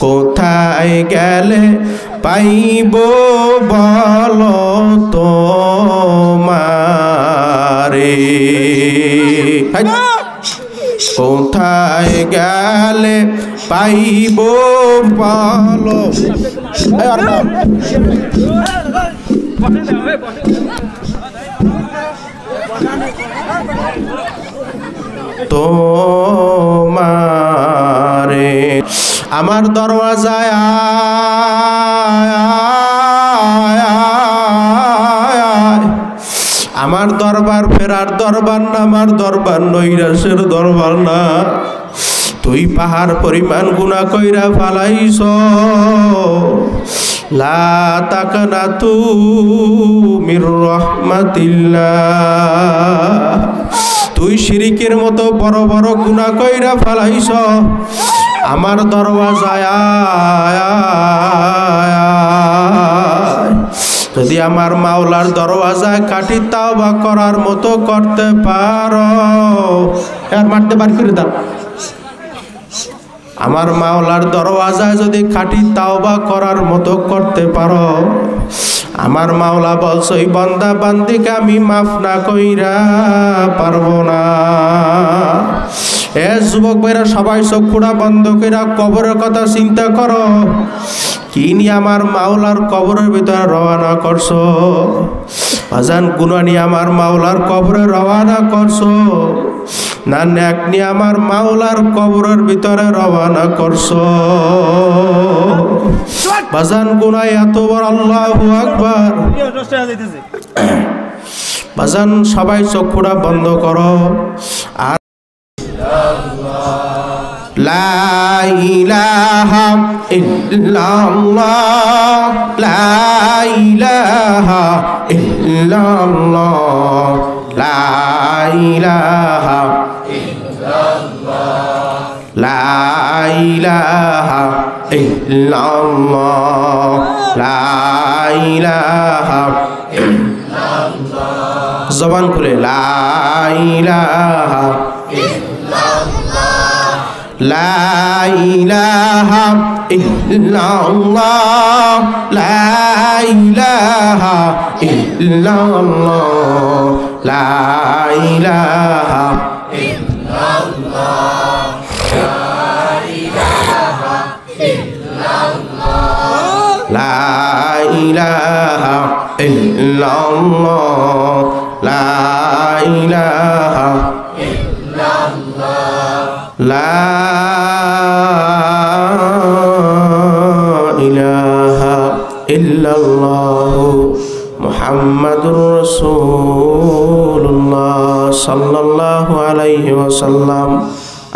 কোথায় গেলে পাইব বলো তোমারে, কোথায় গেলে পাইব বলো তোমারে। আমার দরওয়াজায় আমার দরবার ফেরার দরবার না, আমার দরবার নৈরাশের দরবার না। তুই পাহাড় পরিমাণ গুনাহ কইরা ফালাইছ, লা তাকনাতু মির রাহমাতিল্লাহ। তুই শিরিকের মতো বড় বড় গুনাহ কইরা ফালাইছ, আমার দরওয়াজায় যদি আমার মাওলার দরওয়াজায় কাটি তাওবা করার মতো করতে পারো, আর মারতে বার করে দাও। আমার মাওলার দরওয়াজায় যদি খাঁটি তাওবা করার মতো করতে পারো, আমার মাওলা বলছে ওই বান্দা বান্দিকে আমি মাফ না কইরা পারবো না। এ যুবক ভাইরা সবাই চক্ষুটা বন্ধ কইরা কবরের কথা চিন্তা করো। কি নিয়ে আমার মাওলার কবরের ভিতরে রওনা করছো? আজান গুনাহ নিয়ে আমার মাওলার কবরে রওনা করছো না নেক নিয়ে আমার মাওলার কবরের ভিতরে রওনা করছো? বাজান গুনাহ এত বড়, আল্লাহু আকবার। বাজান সবাই চক্ষুটা বন্ধ করো আর লা ইলাহা ইল্লাল্লাহ, লা ইলাহা ইল্লাল্লাহ, লা ইলাহা ইল্লাল্লাহ, লা ইলাহা ইল্লাল্লাহ, লা ইলাহা ইল্লাল্লাহ। জবান খুলে লা ইলাহা লা ইলাহা ইল্লাল্লাহ, লা ইলাহা ইল্লাল্লাহ, লা ইলাহা ইল্লাল্লাহ, লা ইলাহা ইল্লাল্লাহ, লা ইলাহা ইল্লাল্লাহ, লা ইলাহা ইল্লাল্লাহ মুহাম্মাদুর রাসূলুল্লাহ সাল্লাল্লাহু আলাইহি ওয়াসাল্লাম।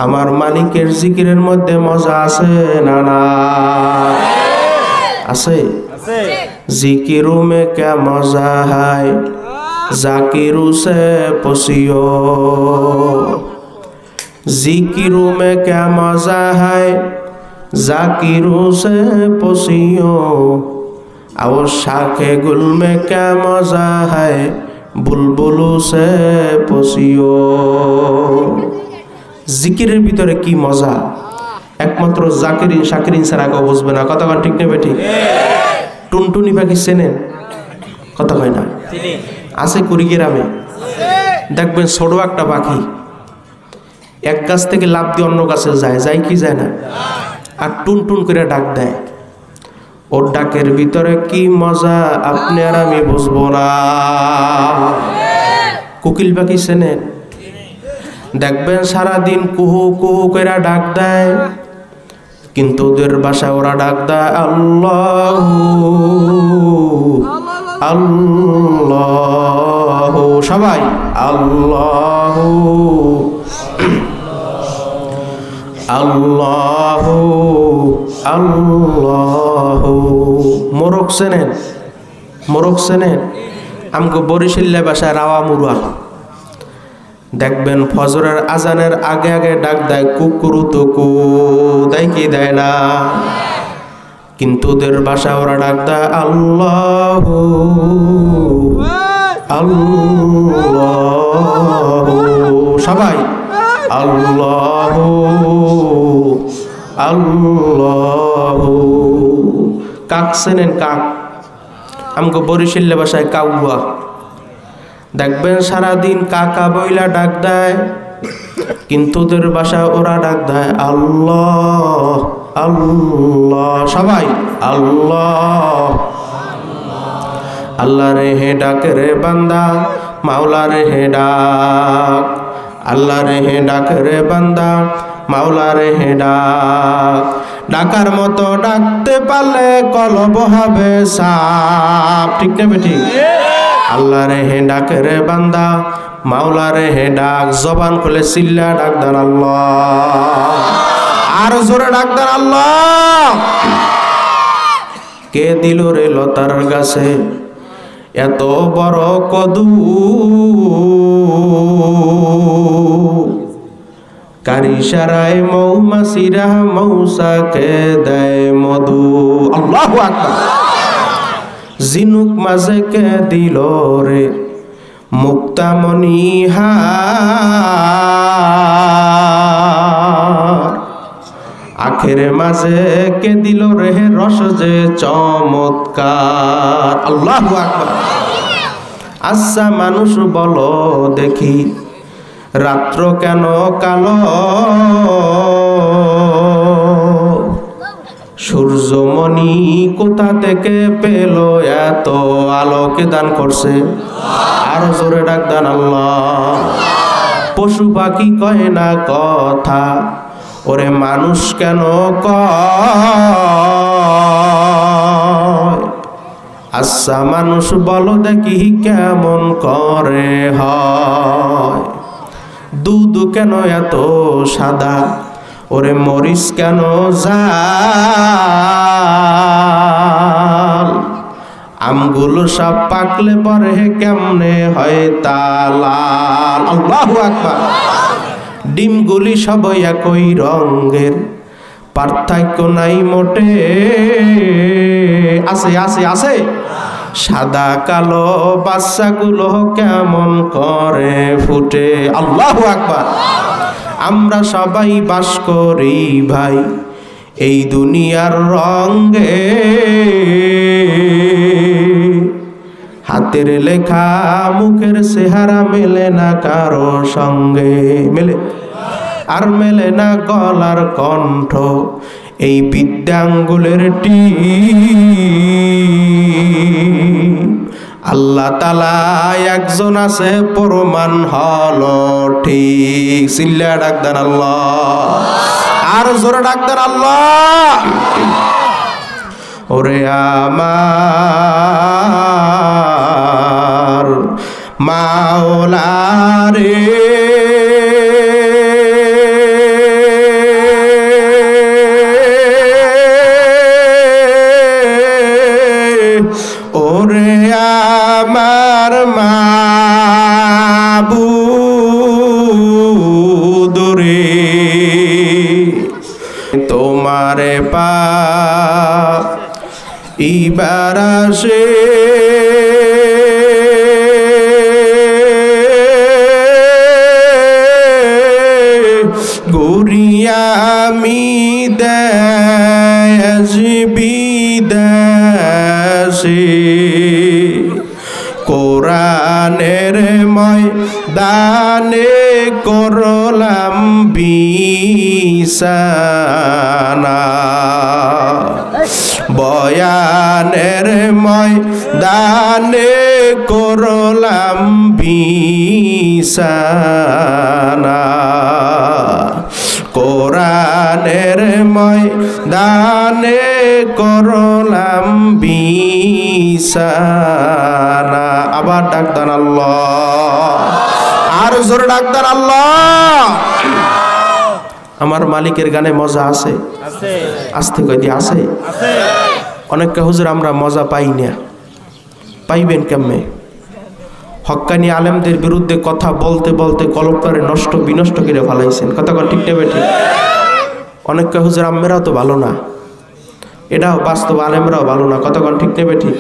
আমার মালিকের জিকিরের মধ্যে মজা আছে না না? আছে। জিকিরু মে ক্যা মজা হায়, জাকিরু সে পসিও। जिकिरू में क्या मजा है, जाकिरू से पसियो। और शाखे गुल में क्या मजा है, बुलबुलू से पसियो। जिकिरेर ভিতরে কি মজা, একমাত্র জাকিরিন শাকিরিন ছাড়া কেউ বুঝবে না। কথা ঠিক নেবে ঠিক? টুনটুনি পাখি চেনেন? কথা কয় না? আছে কুড়িগ্রামে, দেখবেন ছোট একটা পাখি এক গাছ থেকে লাফ দিয়ে অন্য গাছে যায়, যায় কি যায় না? আর টুন টুন করে ডাক দেয়। ওর ডাকের ভিতরে কি মজা আপনি আর আমি বুঝবো না। কোকিল পাখি চেনেন? দেখবেন সারাদিন কুহু কুহু করে ডাক দেয়, কিন্তু ওদের বাসায় ওরা ডাক দেয় আল্লাহু আল্লাহু। সবাই আল্লাহু আল্লাহু আল্লাহু। মোরগ চেনেন? মোরগ চেনেন? আমগো বরিশাল্লা বাসায় রাওয়া মুরুয়া। দেখবেন ফজরের আজানের আগে আগে ডাক দেয় কুকুরু তুকু, দেয় কি দেয় না? কিন্তু ওদের বাসা ওরা ডাক দেয় আল্লাহু আল্লাহু। সবাই আল্লাহু আল্লাহু কাক চেনেন? কাক আমগো বরিশাল ভাষায় কাউয়া। দেখবেন সারাদিন কাকা বইলা ডাক দেয়, কিন্তু ওদের বাসা ওরা ডাক দেয় আল্লাহ আল্লাহ। সবাই আল্লাহ আল্লাহ রে হে ডাক রে বান্দা, মাওলা রে হে ডাক। আল্লাহ রে হে ডাক রে বান্দা, মাওলা রে হে ডাক। ডাকার মতো ডাকতে পারলে কলব হবে সাপ। ঠিক না বেঠিক? আল্লাহ রে হে ডাক রে বান্দা, মাওলা রে হে ডাক। জবান খুলে চিল্লা ডাক দেন আল্লাহ, আর জোরে ডাক দেন আল্লাহ। কে দিল রে লতার গাছে এত বড় কদু, কারি সারায় মৌমাছিরা মৌসাকে দেয় মধু। আল্লাহু আকবার। জিনুক মাঝে কে দিল রে মুক্তামণি হার, আখের মাঝে কে দিল রে রস যে চমৎকার। আল্লাহু আকবার। আচ্ছা মানুষ বলো দেখি, রাত্র কেন কালো? সূর্যমণি কোথা থেকে পেল এত আলোকে দান করছে? আর জোরে ডাক দেন আল্লাহ। পশু পাখি কয় না কথা, ওরে মানুষ কেন কয়? আচ্ছা মানুষ বলো দেখি কেমন করে হয়? দুধ কেন এত সাদা, ওরে মরিচ কেন জাল? আমগুলো সব পাকলে পরে কেমনে হয় তা লাল? আল্লাহু আকবার। ডিমগুলি সব একই রঙের, পার্থক্য নাই মোটে। আছে আছে আছে। সাদা কালো বাচ্চাগুলো কেমন করে ফুটে? আল্লাহু আকবার। আমরা সবাই বাস করি ভাই এই দুনিয়ার রঙে, হাতের লেখা মুখের চেহারা মেলে না কারো সঙ্গে। মেলে আর মেলে না গলার কণ্ঠ, এই বিদ্যাঙ্গুলের টি। আল্লাহ তাআলা একজন আছে প্রমাণ হলো ঠিক। চিল্লা ডাক দেন আল্লাহ, আর জোরে ডাক দেন আল্লাহ। ওরে আমার মাওলা রে, ওরে আমার মাবুদ রে, তোমারে পাপ ইবার আসে, গুরিয়ামি দেশ বিদেশে, কোরআনের ময়দানে করলাম বিছানা, বয়ানের ময়দানে করলাম বিছানা, কোরআনের ময়দানে করলাম বিছানা। আবার ডাক দেন আল্লাহ, আর জোরে ডাক দেন আল্লাহ। আমার মালিকের গানে মজা আছে? আসতে কই দিয়ে আছে? অনেকটা হুজুর আমরা মজা পাই না। পাইবেন কেমনে? হক্কানি আলেমদের বিরুদ্ধে কথা বলতে বলতে কলমটারে নষ্ট বিনষ্ট করে ফেলাইছেন। কথা কন ঠিক নেবে ঠিক? অনেকটা হুজুর আম্মেরাও তো ভালো না, এটাও বাস্তব। আলেমরাও ভালো না। কথা কন ঠিক নেবে ঠিক?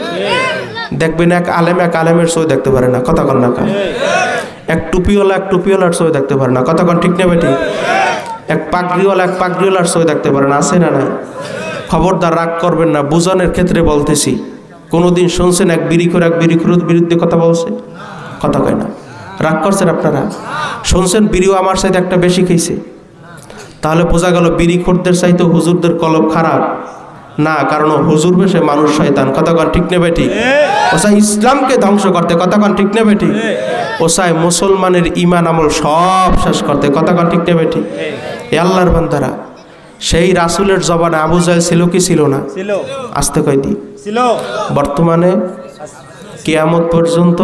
দেখবেন এক আলেমের ছবি দেখতে পারে না। কথা কন না কা? এক টুপিওয়ালার ছবি দেখতে পারে না। কথা কন ঠিক নেবে ঠিক? এক পাগড়িওয়ালার ছবি দেখতে পারে না। আছে না? নাই? খবরদার রাগ করবেন না, বুঝানোর ক্ষেত্রে বলতেছি। কোনোদিন শুনছেন এক বিড়িখোর এক বিড়িখোরের বিরুদ্ধে কথা বলছে? কথা কয় না। রাগ করছেন আপনারা? শুনছেন বিড়িও আমার সাথে একটা বেশি খেয়েছে, তাহলে বোঝা গেল বিড়িখোরদের চাইতে হুজুরদের কলব খারাপ না, কারণ হুজুর বেশে মানুষ শয়তান। কথা কন ঠিক নেবে ঠিক? ও চাই ইসলামকে ধ্বংস করতে। কথা কন ঠিক নেবে ঠিক? ও চাই মুসলমানের ইমান আমল সব শেষ করতে। কথা কন ঠিক নেবে ঠিক? এ আল্লাহর বান্দারা, সেই রাসূলের জবানে আবু জাহেল ছিল কি ছিল না? ছিল। আসতে কয় দি ছিল। বর্তমানে কিয়ামত পর্যন্ত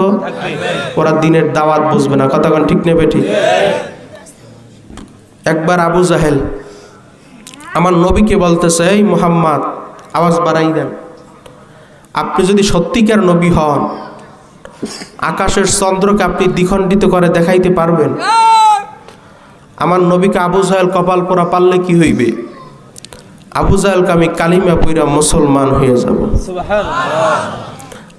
ওরা দিনের দাওয়াত বুঝবে না। কথা কন ঠিক নেবে ঠিক? একবার আবু জাহেল আমার নবীকে বলতেছে, এই মুহাম্মদ, আওয়াজ বাড়াই দেন, আপনি যদি সত্যিকার নবী হন, আকাশের চন্দ্রকে আপনি দ্বিখণ্ডিত করে দেখাইতে পারবেন? আমার নবীকে আবু জাহেল কপাল পোড়া পারলে কি হইবে? আবু জাহেলকে আমি কালিমা পইরা মুসলমান হয়ে যাব।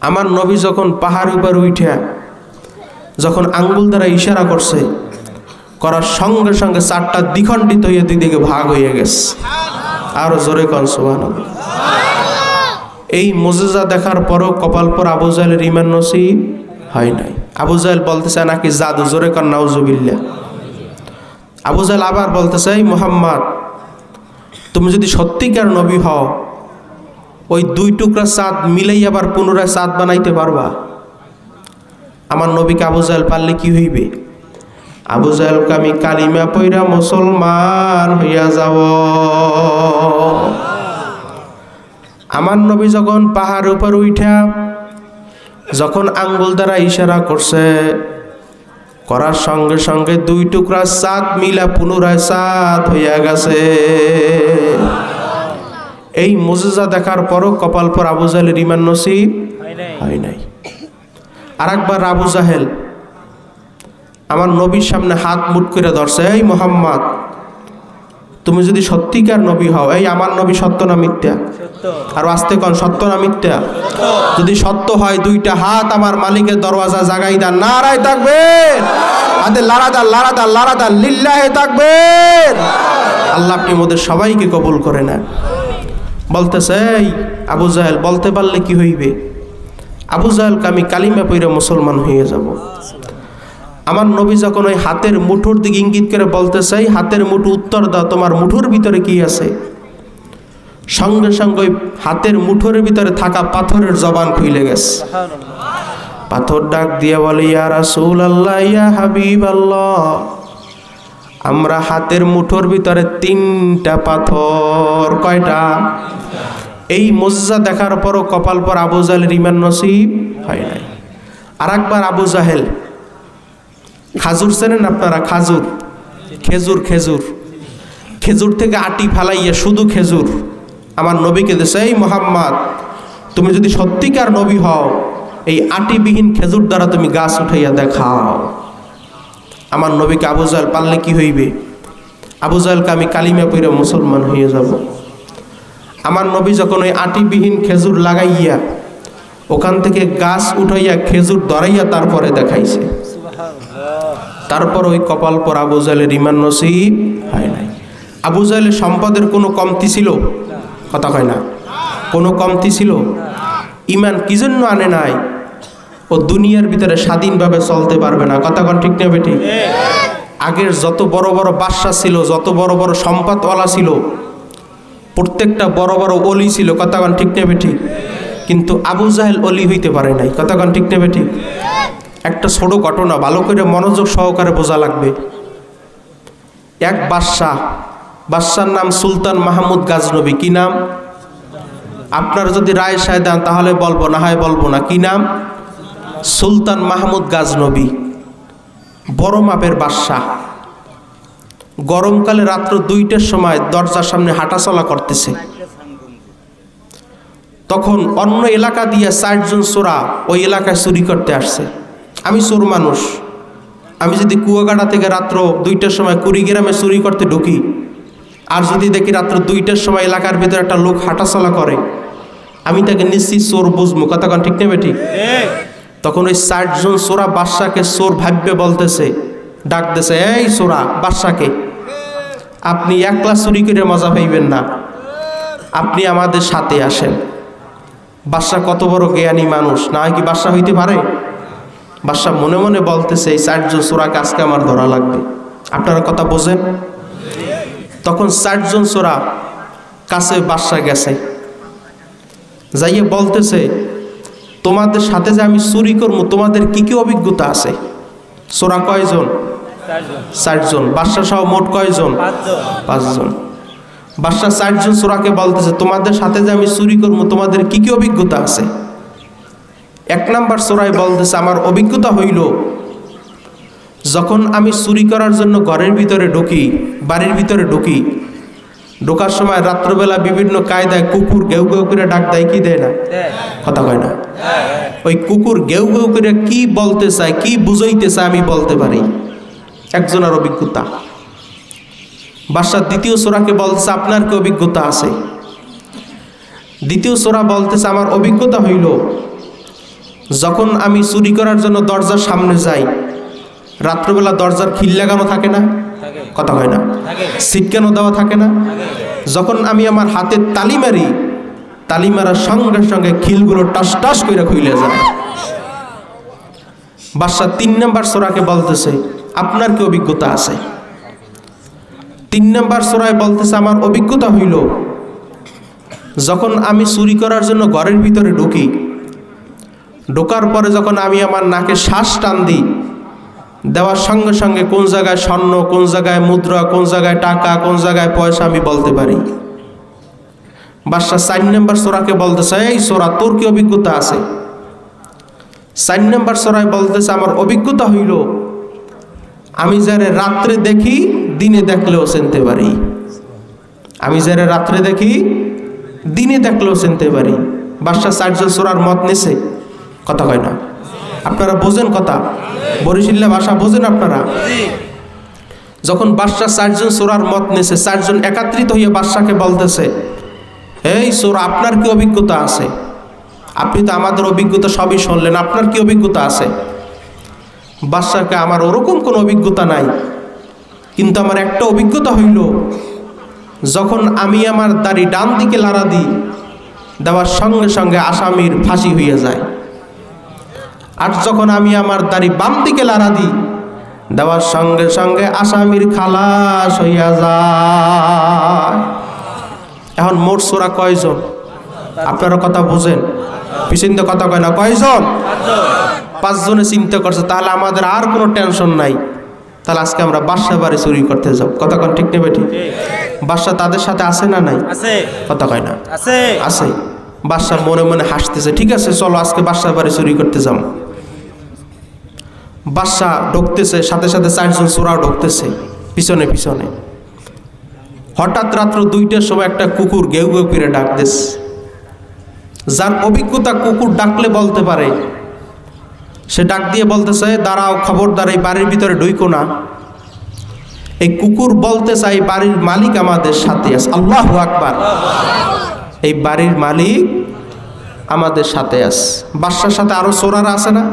আমার নবী যখন পাহাড় উপর উঠে যখন আঙ্গুল দ্বারা ইশারা করছে, করার সঙ্গে সঙ্গে চারটা দ্বিখণ্ডিত হয়ে দুই দিকে ভাগ হয়ে গেছে। আরো জোরে কন সুবহানাল্লাহ। এই মুজিজা দেখার পরও কপাল পর আবু জাহেলের ঈমান নসিব হয় নাই। আবু জাহেল বলতেছে নাকি জাদু। জোরে কন নাউজুবিল্লাহ। আবু জাহেল আবার বলতেছে, এই মুহাম্মদ, তুমি যদি সত্যিকার নবী হও, ওই দুই টুকরা চাঁদ মিলেই আবার পুনরায় চাঁদ বানাইতে পারবা? আমার নবীকে আবু জাহেল পারলে কি হইবে? আবু জাহেলকে আমি কালিমা পইরা মুসলমান হইয়া যাব। আমার নবী যখন পাহাড় উপর উঠা যখন আঙ্গুল দ্বারা ইশারা করছে, করার সঙ্গে সঙ্গে দুই টুকরা চাঁদ মিলা পুনরায় চাঁদ হইয়া গেছে। এই মুজিজা দেখার পরও কপাল পর আবু জাহেলের ঈমান নসিব হয় নাই। আর একবার আবু জাহেল আমার নবীর সামনে হাত মুঠ করে ধরছে, এই মুহাম্মদ, তুমি যদি সত্যিকার নবী হও, এই আমার নবী সত্য না মিথ্যা? আর আস্তে কোন সত্য না মিথ্যা? যদি সত্য হয় দুইটা হাত আমার মালিকের দরওয়াজা জাগাই দেন। নারায়ে তাকবীর। হাতে লারাদার লারাদার লারাদার লিল্লাহে তাকবীর। আল্লাহ আপনি মোদের সবাইকে কবুল করে নেন। বলতেছে, এই আবু জাহেল, বলতে পারলে কি হইবে? আবু জাহেলকে আমি কালিমা পইরা মুসলমান হয়ে যাব। আমার নবী যখন ওই হাতের মুঠোর দিকে ইঙ্গিত করে বলতে চাই, হাতের মুঠো উত্তর দাও, তোমার মুঠোর ভিতরে কি আছে? সঙ্গে সঙ্গে ওই হাতের মুঠোর ভিতরে থাকা পাথরের জবান খুলে গেছে। পাথর ডাক দিয়ে বলে, ইয়া রাসূলুল্লাহ, ইয়া হাবিবাল্লাহ, আমরা হাতের মুঠোর ভিতরে তিনটা পাথর। কয়টা? এই মুজিজা দেখার পরও কপাল পর আবু জাহেলের ঈমান নসিব হয় নাই। আর একবার আবু জাহেল, খাজুর চেনেন আপনারা? খাজুর, খেজুর, খেজুর, খেজুর থেকে আটি ফালাইয়া শুধু খেজুর আমার নবীকে দিয়েছে, এই মুহাম্মদ, তুমি যদি সত্যিকার নবী হও, এই আটিবিহীন খেজুর দ্বারা তুমি গাছ উঠাইয়া দেখাও। আমার নবীকে আবু জাহেল পারলে কি হইবে? আবু জাহেলকে আমি কালিমা পইরা মুসলমান হয়ে যাব। আমার নবী যখন ওই আটিবিহীন খেজুর লাগাইয়া ওখান থেকে গাছ উঠাইয়া খেজুর ধরাইয়া তারপরে দেখাইছে, তারপর ওই কপাল পর আবু জাহেলের ঈমান নসিব হয় নাই। আবু জাহেলের সম্পদের কোনো কমতি ছিল? কথা কয় না। কোনো কমতি ছিল? ঈমান কি জন্য আনে নাই? ও দুনিয়ার ভিতরে স্বাধীনভাবে চলতে পারবে না। কথা কন ঠিক না বেটি? আগের যত বড় বড় বাদশা ছিল, যত বড় বড় সম্পদওয়ালা ছিল, প্রত্যেকটা বড় বড় অলি ছিল। কথা কন ঠিক না বেটি? কিন্তু আবু জাহেল অলি হইতে পারে নাই। কথা কন ঠিক না বেটি? একটা ছোট ঘটনা ভালো করে মনোযোগ সহকারে বোঝা লাগবে। এক বাদশার নাম সুলতান মাহমুদ গাজনবী। কি নাম? আপনারা যদি রায় সায় দেন তাহলে বলবো, না হয় বলবো না। কি নাম? সুলতান মাহমুদ গাজনবী। বড় মাপের বাদশা। গরমকালে রাত্র 2টার সময় দরজার সামনে হাঁটাচলা করতেছে। তখন অন্য এলাকা দিয়ে 4 জন চোরা ওই এলাকায় চুরি করতে আসছে। আমি চোর মানুষ, আমি যদি কুয়াকাটা থেকে রাত্র 2টার সময় কুড়িগ্রামে চুরি করতে ঢুকি, আর যদি দেখি রাত্র 2টার সময় এলাকার ভিতরে একটা লোক হাঁটাচলা করে, আমি তাকে নিশ্চিত চোর বুঝবো। কথা কন ঠিক নেবে ঠিক? তখন ওই 4 জন চোরা বাদশাকে চোর ভাববে বলতেছে, ডাক দিছে, এই চোরা বাদশাকে, আপনি একলা চুরি করে মজা পাইবেন না, আপনি আমাদের সাথে আসেন। বাদশা কত বড় জ্ঞানী মানুষ, না কি বাদশা হইতে পারে? বাদশা মনে মনে বলতেছে এই 4 জন চোরাকে আজকে আমার ধরা লাগবে। আপনারা কথা বোঝেন? তখন 4 জন চোরা কাছে বাদশা গেছে, যাইয়ে বলতেছে তোমাদের সাথে যে আমি চুরি করবো তোমাদের কি কি অভিজ্ঞতা আছে? চোরা কয়জন? 4 জন। বাদশা সহ মোট কয়জন? 5 জন। বাদশা 4 জন চোরাকে বলতেছে তোমাদের সাথে যে আমি চুরি করবো তোমাদের কি কি অভিজ্ঞতা আছে? 1 নাম্বার চোরাই বলতেছে আমার অভিজ্ঞতা হইল যখন আমি চুরি করার জন্য ঘরের ভিতরে ঢুকি, বাড়ির ভিতরে ঢুকি, ঢোকার সময় রাত্রবেলা বিভিন্ন কায়দায় কুকুর গেউ গেউ করে ডাক দেয়, কি দেয় না? কথা কয় না? ওই কুকুর গেউ গেউ করে কি বলতে চায়, কি বুঝাইতে চায় আমি বলতে পারি। একজনের অভিজ্ঞতা। বাদশা দ্বিতীয় চোরাকে বলতেছে আপনার কি অভিজ্ঞতা আছে? দ্বিতীয় চোরা বলতেছে আমার অভিজ্ঞতা হইল যখন আমি চুরি করার জন্য দরজার সামনে যাই, রাত্রবেলা দরজার খিল লাগানো থাকে না? কথা হয় না? ছিটকানো দেওয়া থাকে না? যখন আমি আমার হাতে তালি মারি, তালি মারার সঙ্গে সঙ্গে খিলগুলো টাস টাস করে খুলে যায়। বাদশা 3 নাম্বার চোরাকে বলতেছে আপনার কি অভিজ্ঞতা আছে? 3 নাম্বার চোরায় বলতেছে আমার অভিজ্ঞতা হইল যখন আমি চুরি করার জন্য ঘরের ভিতরে ঢুকি, ঢোকার পরে যখন আমি আমার নাকে শ্বাস টান দিই, দেওয়ার সঙ্গে সঙ্গে কোন জায়গায় স্বর্ণ, কোন জায়গায় মুদ্রা, কোন জায়গায় টাকা, কোন জায়গায় পয়সা আমি বলতে পারি। বাদশা 4 নাম্বার চোরাকে বলতেছে এই চোরা তোর কি অভিজ্ঞতা আছে? 4 নাম্বার চোরাই বলতেছে আমার অভিজ্ঞতা হইল আমি যারে রাত্রে দেখি দিনে দেখলেও চিনতে পারি। আমি যারে রাত্রে দেখি দিনে দেখলেও চিনতে পারি। বাদশা 4 জন চোরার মত নিছে, কথা কয় না? আপনারা বোঝেন কথা? বরিশাল্লা ভাষা বোঝেন আপনারা? যখন বাদশা 4 জন চোরার মত নিছে, 4 জন একত্রিত হয়ে বাদশাকে বলতেছে এই চোর আপনার কি অভিজ্ঞতা আছে? আপনি তো আমাদের অভিজ্ঞতা সবই শুনলেন, আপনার কি অভিজ্ঞতা আছে? বাদশাকে আমার ওরকম কোনো অভিজ্ঞতা নাই, কিন্তু আমার একটা অভিজ্ঞতা হইল যখন আমি আমার দাড়ি ডান দিকে লাড়া দিই, দেওয়ার সঙ্গে সঙ্গে আসামির ফাঁসি হইয়া যায়। আর যখন আমি আমার দাড়ি বাম দিকে লাড়া দিই, দেওয়ার সঙ্গে সঙ্গে আসামির খালাস হইয়া যায়। এখন মোট চোরা কয়জন? আপনারা কথা বুঝেন? পিছনে কথা কয় না, কয়জন? 5 জনে চিন্তা করছে, তাহলে আমাদের আর কোনো টেনশন নাই। তাহলে আজকে আমরা বাদশা বাড়ি চুরি করতে যাব। কথা কন ঠিক নেবে? ঠিক। বাদশা তাদের সাথে আছে না নাই? কথা কয় না? আছে। বাদশা মনে মনে হাসতেছে, ঠিক আছে চলো আজকে বাদশা বাড়ি চুরি করতে যাব। বাদশা ঢুকতেছে, সাথে সাথে 4 জন চোরাও ঢুকতেছে পিছনে পিছনে। হঠাৎ রাত্র 2টার সময় একটা কুকুর গেউ গেউ করে ডাক দিস। যার অভিজ্ঞতা কুকুর ডাকলে বলতে পারে, সে ডাক দিয়ে বলতেছে দাঁড়াও, খবরদার এই বাড়ির ভিতরে ঢুইকো না। এই কুকুর বলতে চাই বাড়ির মালিক আমাদের সাথে আছে। আল্লাহু আকবার। এই বাড়ির মালিক আমাদের সাথে আছে। বাদশার সাথে আরো চোরারা আছে না?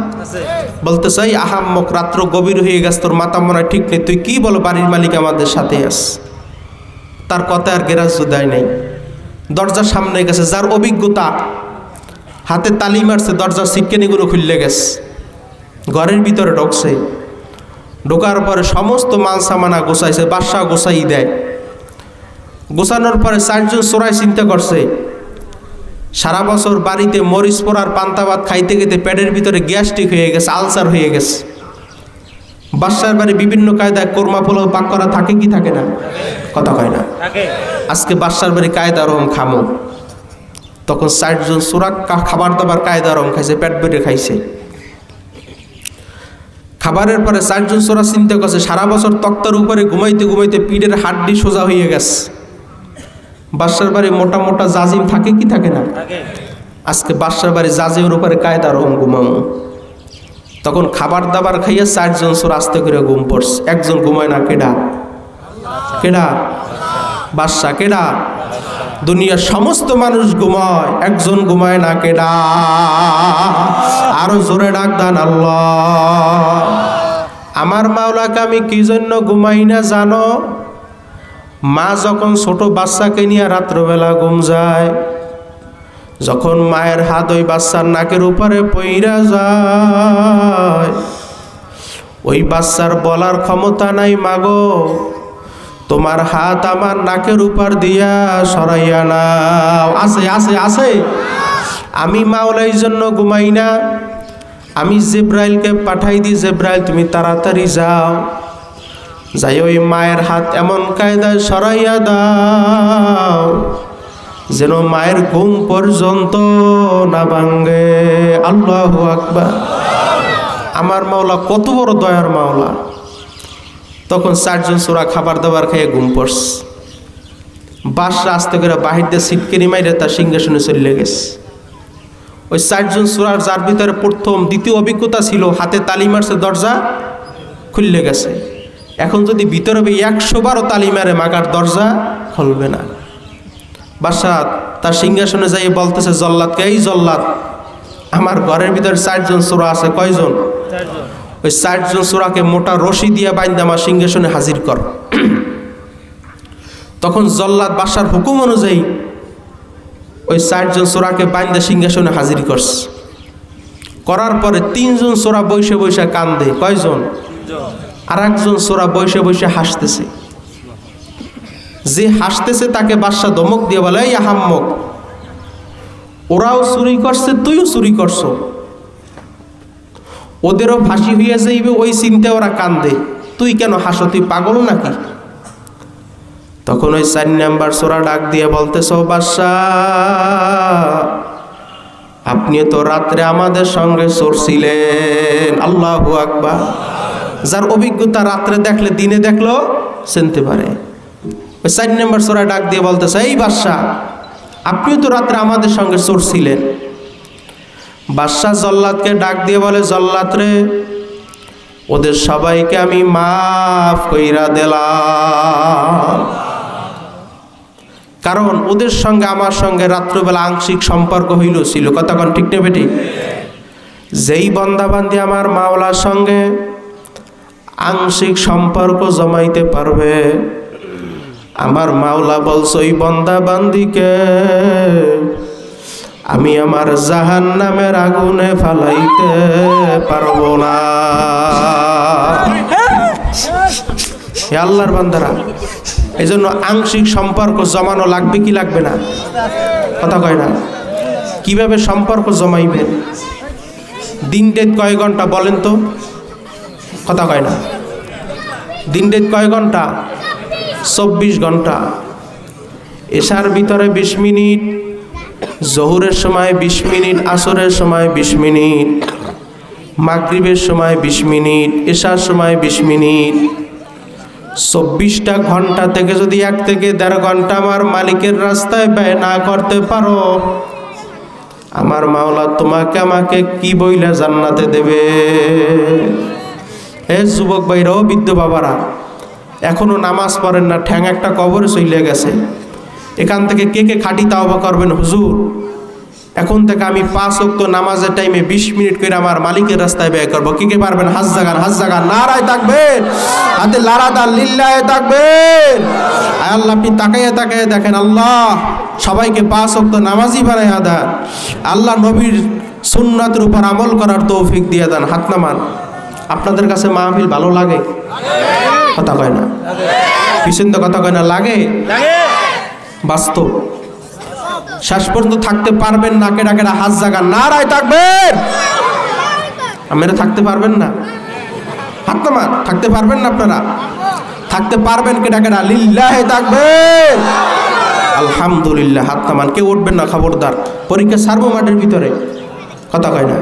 বলতে চাই আহাম্মক, রাত্র গভীর হয়ে গেছে, তোর মাথা মনে ঠিক নেই, তুই কি বলো বাড়ির মালিক আমাদের সাথে আছে? তার কথা আর গ্রাহ্য দেয় নাই। দরজার সামনে গেছে, যার অভিজ্ঞতা, হাতে তালি মারছে, দরজার সিটকেনিগুলো খুললে গেছে, ঘরের ভিতরে ঢুকছে। ঢোকার পরে সমস্ত মাল সামানা গোছাইছে, বাদশা গোছাই দেয়। গোছানোর পরে 4 জন চোরাই চিন্তা করছে সারা বছর বাড়িতে মরিচ পোড়ার পান্তা ভাত খাইতে খেতে পেটের ভিতরে গ্যাস্ট্রিক হয়ে গেছে, আলসার হয়ে গেছে। বাদশার বাড়ি বিভিন্ন কায়দায় কোরমা পোলাও পাক করা থাকে কি থাকে না? কথা কয় না? আজকে বাদশার বাড়ি কায়দা রকম খামো। তখন 4 জন চোরা খাবার দাবার কায়দা রকম খাইছে, পেট বেড়ে খাইছে। খাবারের পরে 4 জন চোরা চিন্তা করছে সারা বছর তক্তার উপরে ঘুমাইতে ঘুমাইতে পিঠের হাড্ডি সোজা হয়ে গেছে। বাদশার বাড়ি মোটা মোটা জাজিম থাকে কি থাকে না? আজকে বাদশার বাড়ি জাজিমের উপরে কায়দা রকম ঘুমামো। তখন খাবার দাবার খাইয়া 4 জন চোর আস্তে করে ঘুম পড়ছে। একজন ঘুমায় না, কেডা? কেডা? বাদশা। কেডা? দুনিয়ার সমস্ত মানুষ ঘুমায়, একজন ঘুমায় না, কেডা? আরো জোরে ডাক দেন আল্লাহ। আমার মাওলাকে আমি কি জন্য ঘুমাই না জানো? মা যখন ছোট বাচ্চাকে নিয়ে রাত্রবেলা ঘুম যায়, যখন মায়ের হাত ওই বাচ্চার নাকের উপরে পইরা যায়, ওই বাচ্চার বলার ক্ষমতা নাই, মাগো তোমার হাত আমার নাকের উপর দিয়া সরাইয়া নাও। আছে আছে আছে। আমি মাওলা এই জন্য ঘুমাই না, আমি জিব্রাইলকে পাঠাই দিই, জিব্রাইল তুমি তাড়াতাড়ি যাও, যাই ওই মায়ের হাত এমন কায়দায় সরাইয়া দাও যেন মায়ের ঘুম পর্যন্ত না ভাঙে। আল্লাহু আকবার। আমার মাওলা কত বড় দয়ার মাওলা। তখন 4 জন চোরা খাবার দাবার খেয়ে ঘুম পড়ছে। বাদশা আস্তে করে বাহির দিয়ে সিটকেরি মাইরে তার সিংহাসনে চলে গেছে। ওই 4 জন চোরার যার ভিতরে প্রথম দ্বিতীয় অভিজ্ঞতা ছিল, হাতে তালি মারছে, দরজা খুললে গেছে। এখন যদি ভিতরে 100বারও তালি মারে মাগার দরজা খুলবে না। বাদশা তার সিংহাসনে যাই বলতেছে জল্লাদকে, এই জল্লাদ, আমার ঘরের ভিতরে 4 জন চোরা আছে। কয়জন? 4 জন। ওই 4 জন চোরাকে মোটা রশি দিয়ে বাইন্ধে আমার সিংহাসনে হাজির কর। তখন জল্লাদ বাদশার হুকুম অনুযায়ী ওই 4 জন চোরাকে বাইন্ধে সিংহাসনে হাজির করছে। করার পরে 3 জন চোরা বসে বসে কান্দে। কয়জন? আর একজন চোরা বসে বসে হাসতেছে। যে হাসতেছে তাকে বাদশা ধমক দিয়ে বলে, এই আহাম্মক, ওরাও চুরি করছে, তুইও চুরি করছো, ওদেরও ফাঁসি হইয়া যাইবে, ওই চিন্তায় ওরা কান্দে, তুই কেন হাসো, তুই পাগল নাকি? তখন ওই 4 নাম্বার চোরা ডাক দিয়ে বলতেছ, বাদশা আপনি তো রাত্রে আমাদের সঙ্গে চড়ছিলেন। আল্লাহু আকবার। যার অভিজ্ঞতা রাত্রে দেখলে দিনে দেখলো চিনতে পারে। ওই 4 নাম্বার চোরা ডাক দিয়ে বলতেছে, এই বাদশা আপনিও তো রাত্রে আমাদের সঙ্গে চড়ছিলেন। বাদশাহ জল্লাদকে ডাক দিয়ে বলে, জল্লাদ রে, ওদের সবাইকে আমি মাফ কইরা দিলাম, কারণ ওদের সঙ্গে আমার সঙ্গে রাত্রবেলা আংশিক সম্পর্ক ছিল। কতক্ষণ ঠিক নেবে ঠিক? যেই বন্দাবান্দি আমার মাওলার সঙ্গে আংশিক সম্পর্ক জমাইতে পারবে, আমার মাওলা বলছে ওই বন্দাবান্দিকে আমি আমার জাহান্নামের আগুনে ফালাইতে পারবো না। হে আল্লাহর বান্দারা, এই জন্য আংশিক সম্পর্ক জমানো লাগবে কি লাগবে না? কথা কয় না। কিভাবে সম্পর্ক জমাইবেন? দিন ডেট কয় ঘন্টা বলেন তো? কথা কয় না। দিন ডেট কয় ঘন্টা? 24 ঘন্টা। এশার ভিতরে 20 মিনিট, জোহরের সময় 20 মিনিট, আসরের সময় 20 মিনিট, মাগরিবের সময় 20 মিনিট, এশার সময় 20 মিনিট। 24টা ঘন্টা থেকে যদি 1 থেকে 1.5 ঘন্টা আমার মালিকের রাস্তায় ব্যয় না করতে পারো, আমার মাওলা তোমাকে আমাকে কি বইলা জান্নাতে দেবে? হে যুবক ভাইরাও, বৃদ্ধ বাবারা, এখনো নামাজ পড়েন না, ঠ্যাং একটা কবরে চলে গেছে। এখান থেকে কে কে খাঁটি তাওবা করবেন? হুজুর, এখন থেকে আমি 5 ওয়াক্ত নামাজের টাইমে 20 মিনিট করে আমার মালিকের রাস্তায় ব্যয় করবো। কে কে পারবেন? হাত জাগান, হাত জাগান, নারায়ে তাকবীর, হাতে লারা দান, লিল্লাহে তাকবীর। আয় আল্লাহ, আপনি তাকাইয়া তাকাইয়া দেখেন, আল্লাহ সবাইকে 5 ওয়াক্ত নামাজি বানাইয়া দেন। আল্লাহ নবীর সুন্নাতের উপর আমল করার তৌফিক দিয়ে দেন। হাত নামান। আপনাদের কাছে মাহফিল ভালো লাগে? কথা কয় না। পিছন তো কথা কয় না। লাগে? বাস্তব। শেষ পর্যন্ত থাকতে পারবেন না? কেডা কেডা হাত জাগান, নারায়ে তাকবীর। আপনারা থাকতে পারবেন না? হাত নামান। থাকতে পারবেন না? আপনারা থাকতে পারবেন? কেডা কেডা? লিল্লাহে তাকবীর, আলহামদুলিল্লাহ। হাত নামান। কেউ উঠবেন না, খবরদার। পরীক্ষা ছাড়বো মাঠের ভিতরে। কথা কয় না।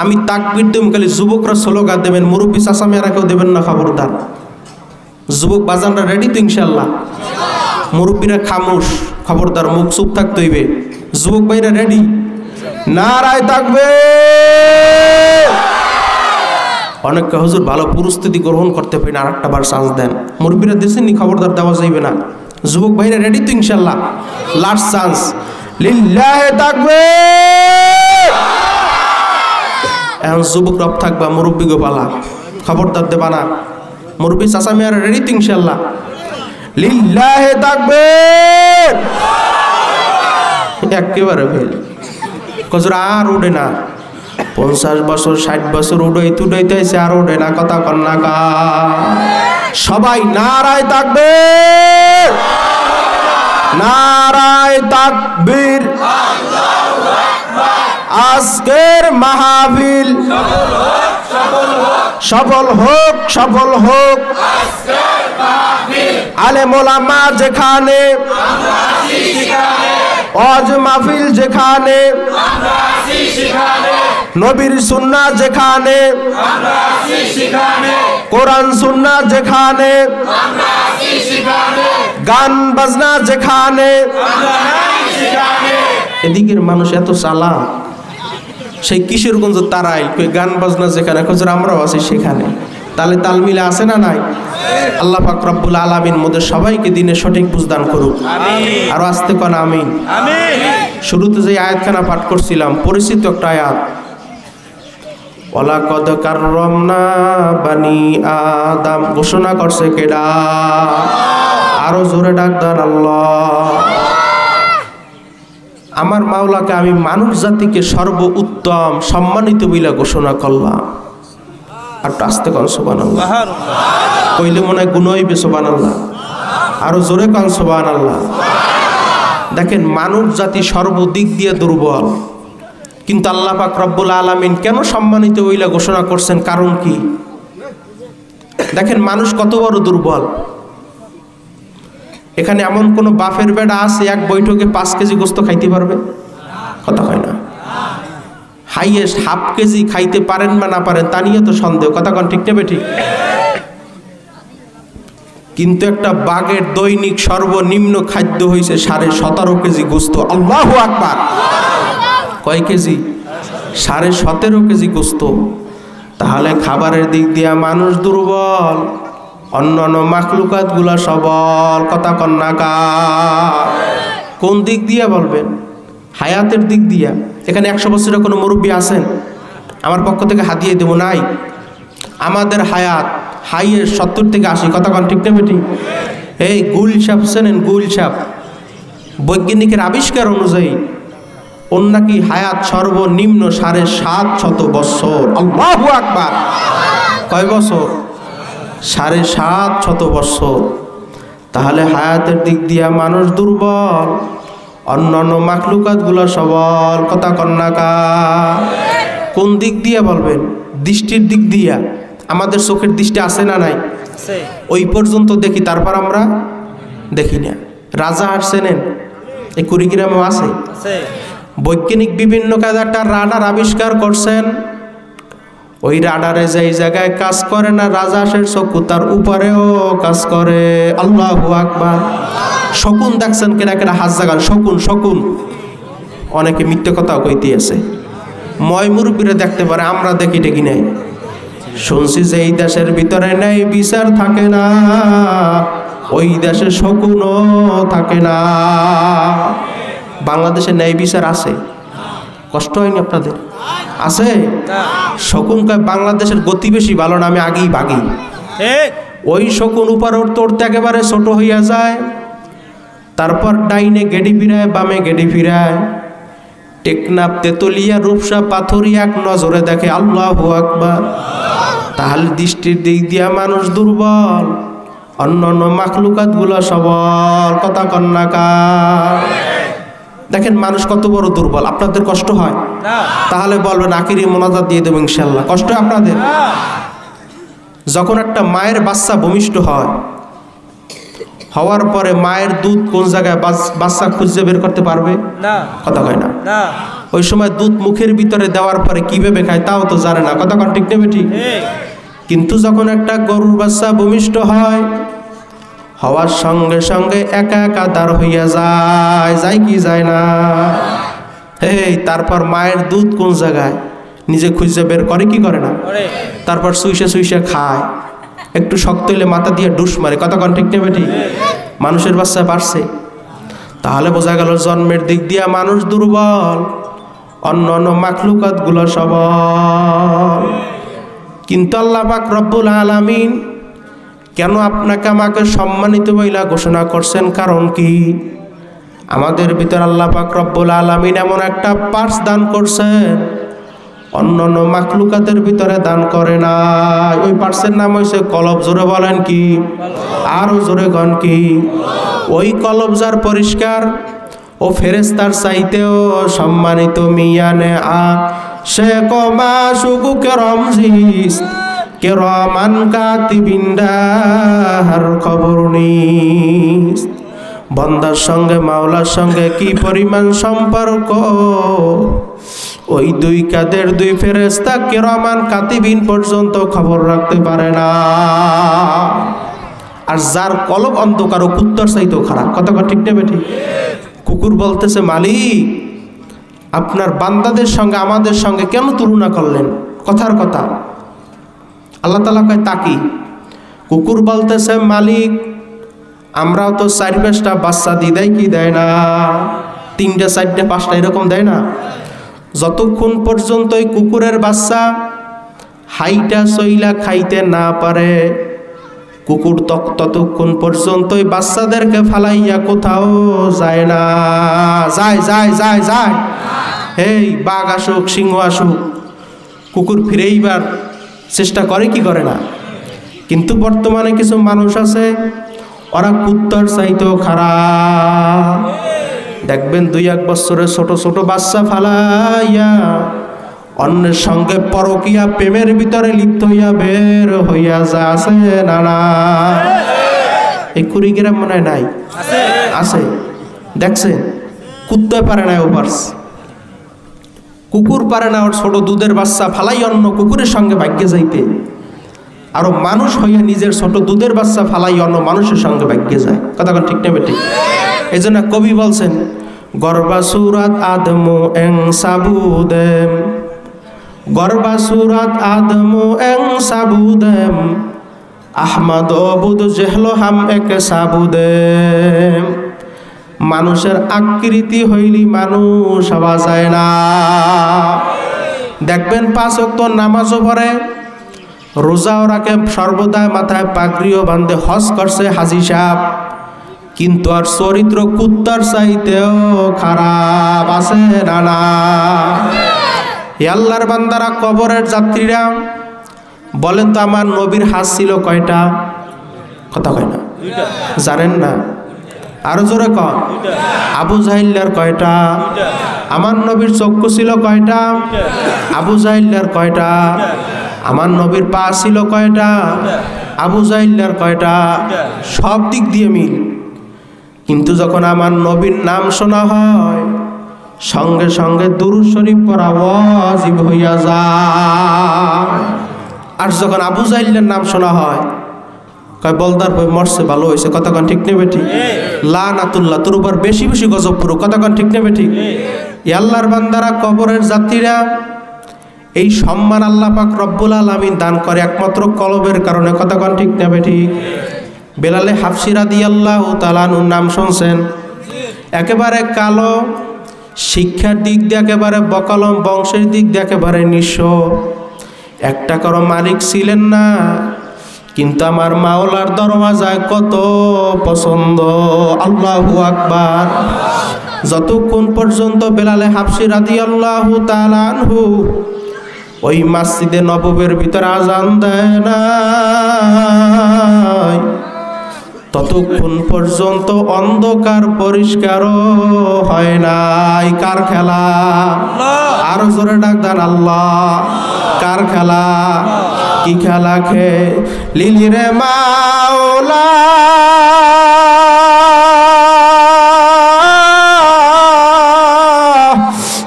আমি তাকবীর দেব, খালি যুবকরা স্লোগান দেবেন, মুরব্বী চাচা মেয়েরা কেউ দেবেন না, খবরদার। যুবক বাজানরা রেডি তো ইনশাল্লাহ? মুরব্বীরা খামোশ, খবরদার, মুখ চুপ থাকতে হইবে। যুবক ভাইরা রেডি? নারায়ে তাকবীর। অনেককে হুজুর ভালো পরিস্থিতি গ্রহণ করতে পারেন, আরেকটা বার চান্স দেন। মুরব্বীরা দিয়েছেননি, খবরদার, দেওয়া যাইবে না। যুবক ভাইরা রেডি তো ইনশাল্লাহ? লাস্ট চান্স, লিল্লাহে তাকবীর। এখন যুবক রব থাকবা, মুরব্বী গো পালা, খবরদার দেবা না। মুরব্বী চাচা মেয়ারা রেডি তো ইনশাল্লাহ? লিল্লাহে তাকবীর। একেবারে ফেল। কজরা আর উঠে না, 50 বছর 60 বছর উড়াইতে আর ওঠে না, কথা কন্যা কা। সবাই নারায়ে তাকবীর, নারায়ে তাকবীর। আজকের মাহফিল সফল হোক, সফল হোক। আলেম ওলামা যেখানে, ওয়াজ মাহফিল যেখানে, নবীর সুন্নাহ যেখানে, কোরআন সুন্নাহ যেখানে, গান বাজনা যেখানে। এদিকের মানুষ এত চালাক, সেই কিশোরগঞ্জ তারাই গান বাজনা যেখানে, খোঁজ আমরাও আছি সেখানে। তাহলে তাল মিলে আছে না নাই? আল্লাহ পাক রব্বুল আলামিন মোদের সবাইকে দিনে সঠিক বুঝদান করুক। আর আস্তে কোন আমিন। শুরুতে যে আয়াতখানা পাঠ করছিলাম, পরিচিত একটা আয়াত, ওয়ালাকাদ কাররামনা বানি আদম, ঘোষণা করছে কেডা? আরো জোরে ডাক দেন আল্লাহ। আমার মাওলাকে আমি মানুষ জাতিকে সর্বোত্তম সম্মানিত বলে ঘোষণা করলাম। আর আস্তে কন সুবহানাল্লাহ। কইলে মনে হয় গুণ হইবে সুবহানাল্লাহ। আরো জোরে কন সুবহানাল্লাহ। দেখেন মানুষ জাতি সর্বদিক দিয়ে দুর্বল, কিন্তু আল্লাহ পাক রব্বুল আলামিন কেন সম্মানিত বলে ঘোষণা করছেন? কারণ কি? দেখেন মানুষ কত বড় দুর্বল। এখানে এমন কোন বাফের বেড়া আছে এক বৈঠকে 5 কেজি গোস্ত খাইতে পারবে? কথা হয় না। হাইয়েস্ট হাফ কেজি খাইতে পারেন বা না পারেন তা নিয়ে তো সন্দেহ, কথা কন ঠিক নেবে ঠিক। কিন্তু একটা বাঘের দৈনিক সর্বনিম্ন খাদ্য হয়েছে 17.5 কেজি গোস্ত। আল্লাহু আকবার। কয় কেজি? 17.5 কেজি গোস্ত। তাহলে খাবারের দিক দিয়ে মানুষ দুর্বল, অন্যান্য মাখলুকাত গুলা সবল, কথা কন্যা কা। কোন দিক দিয়ে বলবেন? হায়াতের দিক দিয়া। এখানে 100 বছরের কোনো মুরব্বী আছেন? আমার পক্ষ থেকে হাতিয়ে দেব নাই। আমাদের হায়াত হাইয়ের 70 থেকে 80, কথা কন ঠিক না বেটি? এই গুল সাপ চেনেন? গুল সাপ বৈজ্ঞানিকের আবিষ্কার অনুযায়ী ওর নাকি হায়াত সর্বনিম্ন 750 বছর। আল্লাহু আকবার। কয় বছর? 750 বছর। তাহলে হায়াতের দিক দিয়া মানুষ দুর্বল, অন্যান্য মাখলুকাত গুলো সবল, কথা কন্যা কা। কোন দিক দিয়ে বলবেন? দৃষ্টির দিক দিয়া। আমাদের চোখের দৃষ্টি আছে না নাই? ওই পর্যন্ত দেখি, তারপর আমরা দেখি না। রাজা হাঁটছেন এই কুড়িগ্রামেও আছে। বৈজ্ঞানিক বিভিন্ন কাজ একটা রাডার আবিষ্কার করছেন। ওই রাডারে যেই জায়গায় কাজ করে না রাজাসের চক্ষু, তার উপরেও কাজ করে। আল্লাহু আকবার। শকুন দেখছেন কেনা কেনা? হাত জাগান শকুন। শকুন অনেকে মিথ্যে কথাও কইতে আছে। ময় মুরব্বীরা দেখতে পারে, আমরা দেখি টেকি নাই। শুনছি যে এই দেশের ভিতরে নেই বিচার থাকে না, ওই দেশে শকুনও থাকে না। বাংলাদেশে ন্যায় বিচার আছে? কষ্ট হয়নি আপনাদের? আছে? শকুন কয় বাংলাদেশের গতি বেশি ভালো না, আমি আগেই ভাগি। ওই শকুন উপর উঠতে একেবারে ছোট হইয়া যায়, তারপর ডাইনে গেডি ফিরায়, বামে গেডি ফিরায়। টেকনাফ, তেতুলিয়া, রূপসা, পাথরিয়া এক নজরে দেখে। আল্লাহু আকবার। তাহলে দৃষ্টির দিক দিয়া মানুষ দুর্বল, অন্যান্য মাখলুকাত গুলো সবল, কথা কন্যা কা। দেখেন মানুষ কত বড় দুর্বল। আপনাদের কষ্ট হয়? তাহলে বলবেন আখিরি মোনাজাত দিয়ে দেবো ইনশাল্লাহ। কষ্ট হয় আপনাদের? যখন একটা মায়ের বাচ্চা ভূমিষ্ঠ হয়, হওয়ার পরে মায়ের দুধ কোন জায়গায় বাচ্চা খুঁজে বের করতে পারবে? কথা কয় না। ওই সময় দুধ মুখের ভিতরে দেওয়ার পরে কিভাবে খায় তাও তো জানে না, কথা কন ঠিক নেবে ঠিক। কিন্তু যখন একটা গরুর বাচ্চা ভূমিষ্ঠ হয়, হওয়ার সঙ্গে সঙ্গে একা একা দাঁড় হইয়া যায় কি যায় না? এই তারপর মায়ের দুধ কোন জায়গায় নিজে খুঁজে বের করে কি করে না? তারপর সুইসে সুইসে খায়, একটু শক্ত হইলে মাথা দিয়ে ডুস মারে, কথা কন ঠিক নেবে ঠিক। মানুষের বাচ্চা পারছে? তাহলে বোঝা গেল জন্মের দিক দিয়া মানুষ দুর্বল, অন্যান্য মাখলুকাত গুলো সবল। কিন্তু আল্লাহ পাক রব্বুল আলামিন কেন আপনাকে আমাকে সম্মানিত বইলা ঘোষণা করছেন? কারণ কি? আমাদের ভিতর আল্লাহ পাক রব্বুল আলামিন এমন একটা পার্স দান করছেন অন্যান্য মাখলুকাতের ভিতরে দান করে না। ওই পার্সের নাম হয়েছে কলব। জোরে বলেন কি? আরো জোরে গণ কি? ওই কলব যার পরিষ্কার, ও ফেরেশতার চাইতেও সম্মানিত মিয়ানে সে কমা সুকু কেরমজিস কেরমান কাতিবিন্দার খবর নিস। বন্দার সঙ্গে মাওলার সঙ্গে কি পরিমাণ সম্পর্ক, ওই দুই কাদের দুই ফেরেশতা কিরামান কাতিবিন পর্যন্ত খবর রাখতে পারে না। আর যার কলব অন্ধকার ও কুত্তার চাইতেও খারাপ। কথা ঠিক নেবে ঠিক? কুকুর বলতেছে, মালিক আপনার বান্দাদের সঙ্গে আমাদের সঙ্গে কেন তুলনা করলেন? কথার কথা। আল্লাহ তাআলা কয় তাকি। কুকুর বলতেছে, মালিক আমরাও তো 4-5টা বাচ্চা দিই, দেয় কি দেয় না? 3টা 4টা 5টা এরকম দেয় না? যতক্ষণ পর্যন্ত ওই কুকুরের বাচ্চা হাইটা চইলা খাইতে না পারে, কুকুর ততক্ষণ পর্যন্ত ওই বাচ্চাদেরকে ফালাইয়া কোথাও যায় না। যায় যায় যায় যায় এই বাঘ আসুক, সিংহ আসুক, কুকুর ফিরেইবার চেষ্টা করে কি করে না? কিন্তু বর্তমানে কিছু মানুষ আছে, ওরা কুত্তার চাইতেও খারাপ। দেখবেন 2-1 বছরের ছোট ছোট বাচ্চা ফালাইয়া অন্যের সঙ্গে পরকিয়া প্রেমের ভিতরে লিপ্ত হইয়া বের হইয়া যা আছে না না? এই কুড়িগ্রাম মনে হয় নাই? আছে। দেখছেন? কুত্তা পারে না ওভার্স, কুকুর পারে না ওর ছোট দুধের বাচ্চা ফালাই অন্য কুকুরের সঙ্গে ভাগ্যে যাইতে। আরো মানুষ হইয়া নিজের ছোট দুধের বাচ্চা ফালাই অন্য মানুষের সঙ্গে ভাগ্যে যায়। কথা ঠিক নেবে ঠিক? এই জন্য কবি বলছেন, গর্বা সুরাত আদমু এং সাবুদেম, গর্বা সুরাত আদমু এং সাবুদেম, আহমদ বুদ জেহলো হাম এক সাবুদেম। মানুষের আকৃতি হইলি মানুষ হওয়া যায় না। দেখবেন 5 ওয়াক্ত নামাজও পড়ে, রোজাও রাখে, সর্বদা মাথায় পাগড়িও বাঁধে, হজ করছে হাজি সাহেব, কিন্তু আর চরিত্র কুত্তার চাইতেও খারাপ। আছে না না? আল্লাহর বান্দারা, কবরের যাত্রীরা, বলেন তো আমার নবীর হাত ছিল কয়টা? কথা কয় না? জানেন না? আরো জোরে কন। আবু জাহিল্লার কয়টা? আমার নবীর চক্ষু ছিল কয়টা? আবু জাহিল্লার কয়টা? আমার নবীর পা ছিল কয়টা? আবু জাহিল্লার কয়টা? সব দিক দিয়ে মিল। কিন্তু যখন আমার নবীর নাম শোনা হয়, সঙ্গে সঙ্গে দুরূদ শরীফ পড়া ওয়াজিব হইয়া যায়। আর যখন আবু জাহিলের নাম শোনা হয়, কয় বলদার ভাই মরছে, ভালো হয়েছে। কতক্ষণ ঠিক নেবে ঠিক? লানাতুল্লাহ, তোর উপর বেশি বেশি গজব পড়ুক। কতক্ষণ ঠিক নেবে ঠিক? আল্লাহর বান্দারা, কবরের যাত্রীরা, এই সম্মান আল্লাহ পাক রব্বুল আলামিন দান করে একমাত্র কলবের কারণে। কতক্ষণ ঠিক নেবে ঠিক? বেলালে হাফসি রাদিয়াল্লাহু তাআলা আনহুর নাম শুনছেন? একেবারে কালো, শিক্ষার দিক দিয়ে একেবারে বকলম, বংশের দিক দিয়ে একেবারে নিঃস্ব, একটা কারো মালিক ছিলেন না, কিন্তু আমার মাওলার দরওয়াজায় কত পছন্দ। আল্লাহু আকবার। যতক্ষণ পর্যন্ত বেলালে হাফসি রাদিয়াল্লাহু তাআলা আনহু ওই মসজিদে নববীর ভিতরে আজান দেয় না, ততক্ষণ পর্যন্ত অন্ধকার পরিষ্কারও হয় নাই। কার খেলা? আরো জোরে ডাক দেন আল্লাহ। কার খেলা? কি খেলা লিলি রে মাওলা,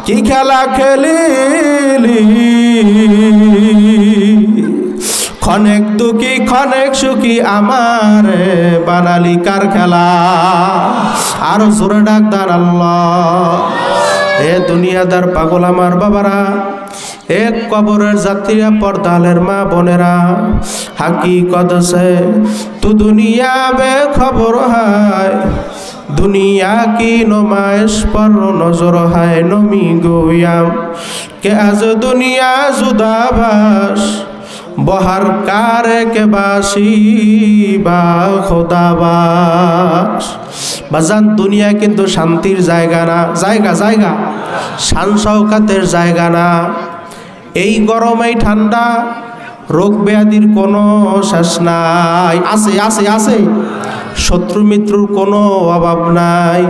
কি খেলা খেলিলি, ক্ষণেক দুঃখী ক্ষণেক সুখী আমার বানালি। কার খেলা? আরো জোরে ডাক দেন আল্লাহ। এ দুনিয়াদার পাগল আমার বাবারা, এক কবরের যাত্রীরা, পর্দালের মা বোনেরা, হাকিকত সে তু দুনিয়া বে খবর হায়, দুনিয়া কি নুমাইশ পর নজর হায়, নমি গোয়াম কে আজ দুনিয়া জুদাবাস, बहार कारे के बासी बा खुदाबास बाजान दुनिया किन्तु शांतिर जायगा ना जायगा जायगा शान शौकतेर जायगा ना এই গরমেই ঠান্ডা রোগ ব্যাধির কোনো শেষ নাই আছে আছে আছে শত্রু মিত্রুর কোনো অভাব নাই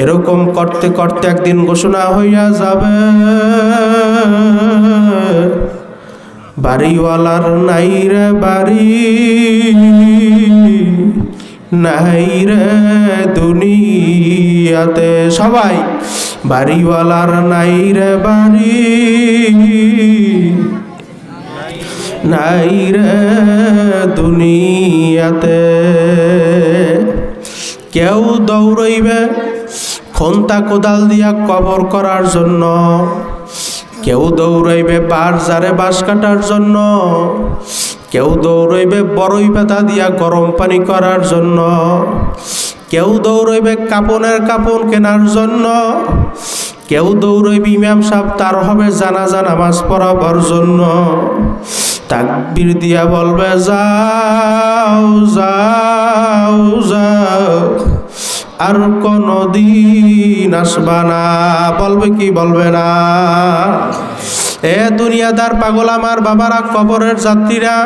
এরকম করতে করতে একদিন ঘোষণা হইয়া যাবে বাড়িওয়ালার নাই রে বাড়ি নাই রে দুনিয়াতে সবাই বাড়িওয়ালার নাই রে বাড়ি নাই রে দুনিয়াতে কেউ দৌড়ইবে খন্তা কোদাল দিয়া কবর করার জন্য কেউ দৌড়াইবে বারজারে বাঁশ কাটার জন্য কেউ দৌড়াইবে বড়ই পাতা দিয়া গরম পানি করার জন্য কেউ দৌড়াইবে কাপনের কাপন কেনার জন্য কেউ দৌড়াইবে ইমাম সাহেব তার হবে জানাজা নামাজ পড়াবার জন্য তাকবীর দিয়া বলবে যাও যাও যাও আর কোনদিন আসবা না বলবে কি বলবে না এ দুনিয়াদার পাগল আমার বাবারা কবরের যাত্রীরা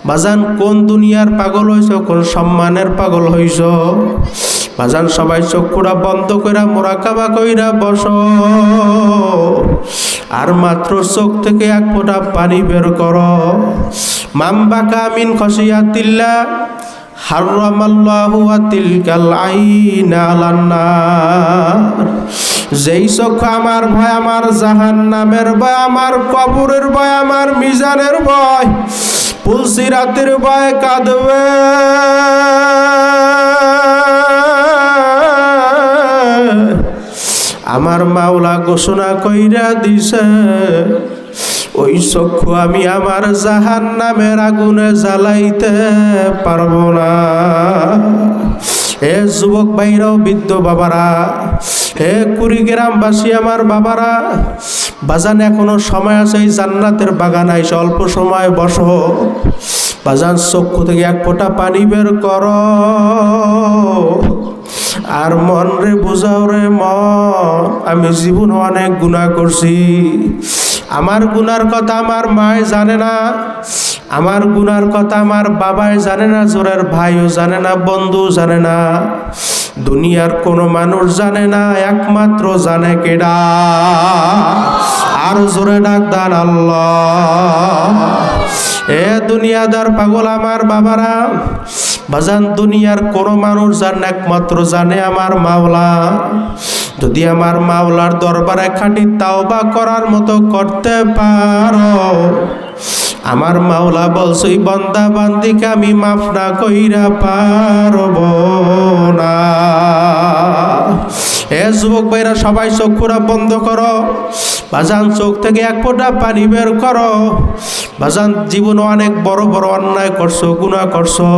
বাজান কোন দুনিয়ার পাগল হইছ কোন সম্মানের পাগল হইছ বাজান সবাই চক্ষুরা বন্ধ কইরা মুরাকাবা কইরা বসো আর মাত্র চোখ থেকে এক ফোঁটা পানি বের করো মামবাকা মিন খসিয়াতিল্লাহ হারামাল্লাহু তিলকাল আইনা আলান নার যেই চক্ষু আমার ভয় আমার জাহান্নামের ভয় আমার কবরের ভয় আমার মিজানের ভয় পুলসিরাতের ভয় কাঁদবে আমার মাওলা ঘোষণা কইরা দিছে ওই চক্ষু আমি আমার জাহান্নামের আগুনে জ্বালাইতে পারবো না হে যুবক ভাইরাও বৃদ্ধ বাবারা হে কুড়িগ্রামবাসী আমার বাবারা বাজান এখনো সময় আছে এই জান্নাতের বাগান আইসা অল্প সময় বসো বাজান চক্ষু থেকে এক ফোঁটা পানি বের করো আর মন রে বুঝাও রে মন আমি জীবন অনেক গুনাহ করছি আমার গুনার কথা আমার মায় জানে না আমার গুনার কথা আমার বাবাই জানে না জোরের ভাইও জানে না বন্ধু জানে না দুনিয়ার কোনো মানুষ জানে না একমাত্র জানে কেডা আর জোরে ডাক দান আল্লাহ এ দুনিয়াদার পাগল আমার বাবারা বাজান দুনিয়ার কোনো মানুষ জানে না একমাত্র জানে আমার মাওলা যদি আমার মাওলার দরবারে খাঁটি তাওবা করার মতো করতে পারো আমার মাওলা বলছে বান্দা বান্দিকে আমি মাফ না কইরা পারব না এ যুবক ভাইরা সবাই চক্ষুরা বন্ধ করো বাজান চোখ থেকে এক ফোঁটা পানি বের করো বাজান জীবনে অনেক বড় বড় অন্যায় করছো গুনাহ করছো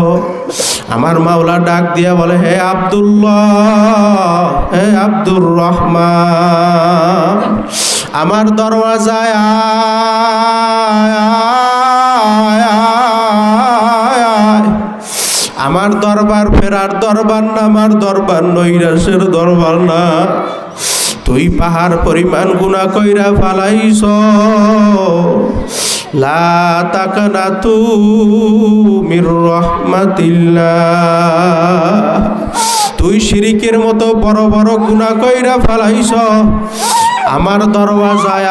আমার মাওলা ডাক দিয়া বলে হে আব্দুল্লাহ হে আব্দুর রহমান আমার দরওয়াজায় আমার দরবার ফেরার দরবার না আমার দরবার নৈরাশের দরবার না তুই পাহাড় পরিমাণ গুনাহ কইরা ফালাইছ লা তাকনাতু মির রাহমাতিল্লাহ তুই শিরিকের মতো বড় বড় গুনাহ কইরা ফালাইছ আমার দরওয়াজায়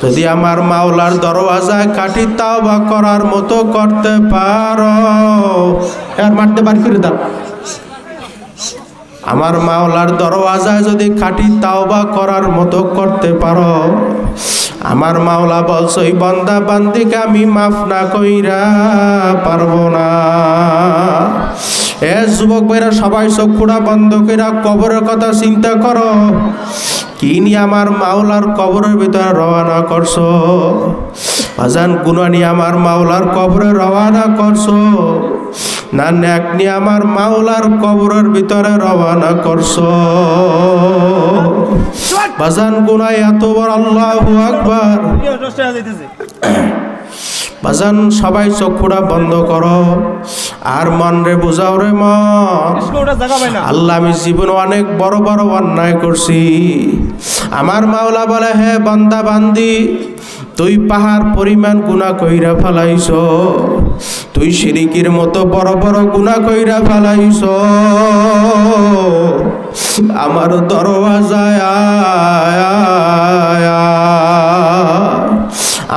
যদি আমার মাওলার দরওয়াজায় কাটি তাওবা করার মতো করতে পারো আর মারতে বাড়ি করে দাও আমার মাওলার দরওয়াজায় যদি খাঁটি তাওবা করার মতো করতে পারো আমার মাওলা বলছে ওই বান্দা বান্দিকে আমি মাফ না কইরা পারবো না এ যুবক ভাইরা সবাই চক্ষুটা বন্ধ কইরা কবরের কথা চিন্তা করো কি নিয়ে আমার মাওলার কবরের ভিতরে রওনা করছো আজান গুনাহ নিয়ে আমার মাওলার কবরে রওনা করছো না নেক নিয়ে আমার মাওলার কবরের ভিতরে রওনা করছো। বাজান গুনাহ এত বড়, আল্লাহু আকবার। বাজান সবাই চক্ষুটা বন্ধ করো আর মন রে বুঝাও রে মন। আল্লাহ আমি জীবনে অনেক বড় বড় অন্যায় করছি। আমার মাওলা বলে, হে বান্দা বান্দি, তুই পাহাড় পরিমাণ গুনাহ কইরা ফেলাইছ, তুই শিরিকের মতো বড় বড় গুনাহ কইরা ফেলাইছ। আমার দরওয়াজায়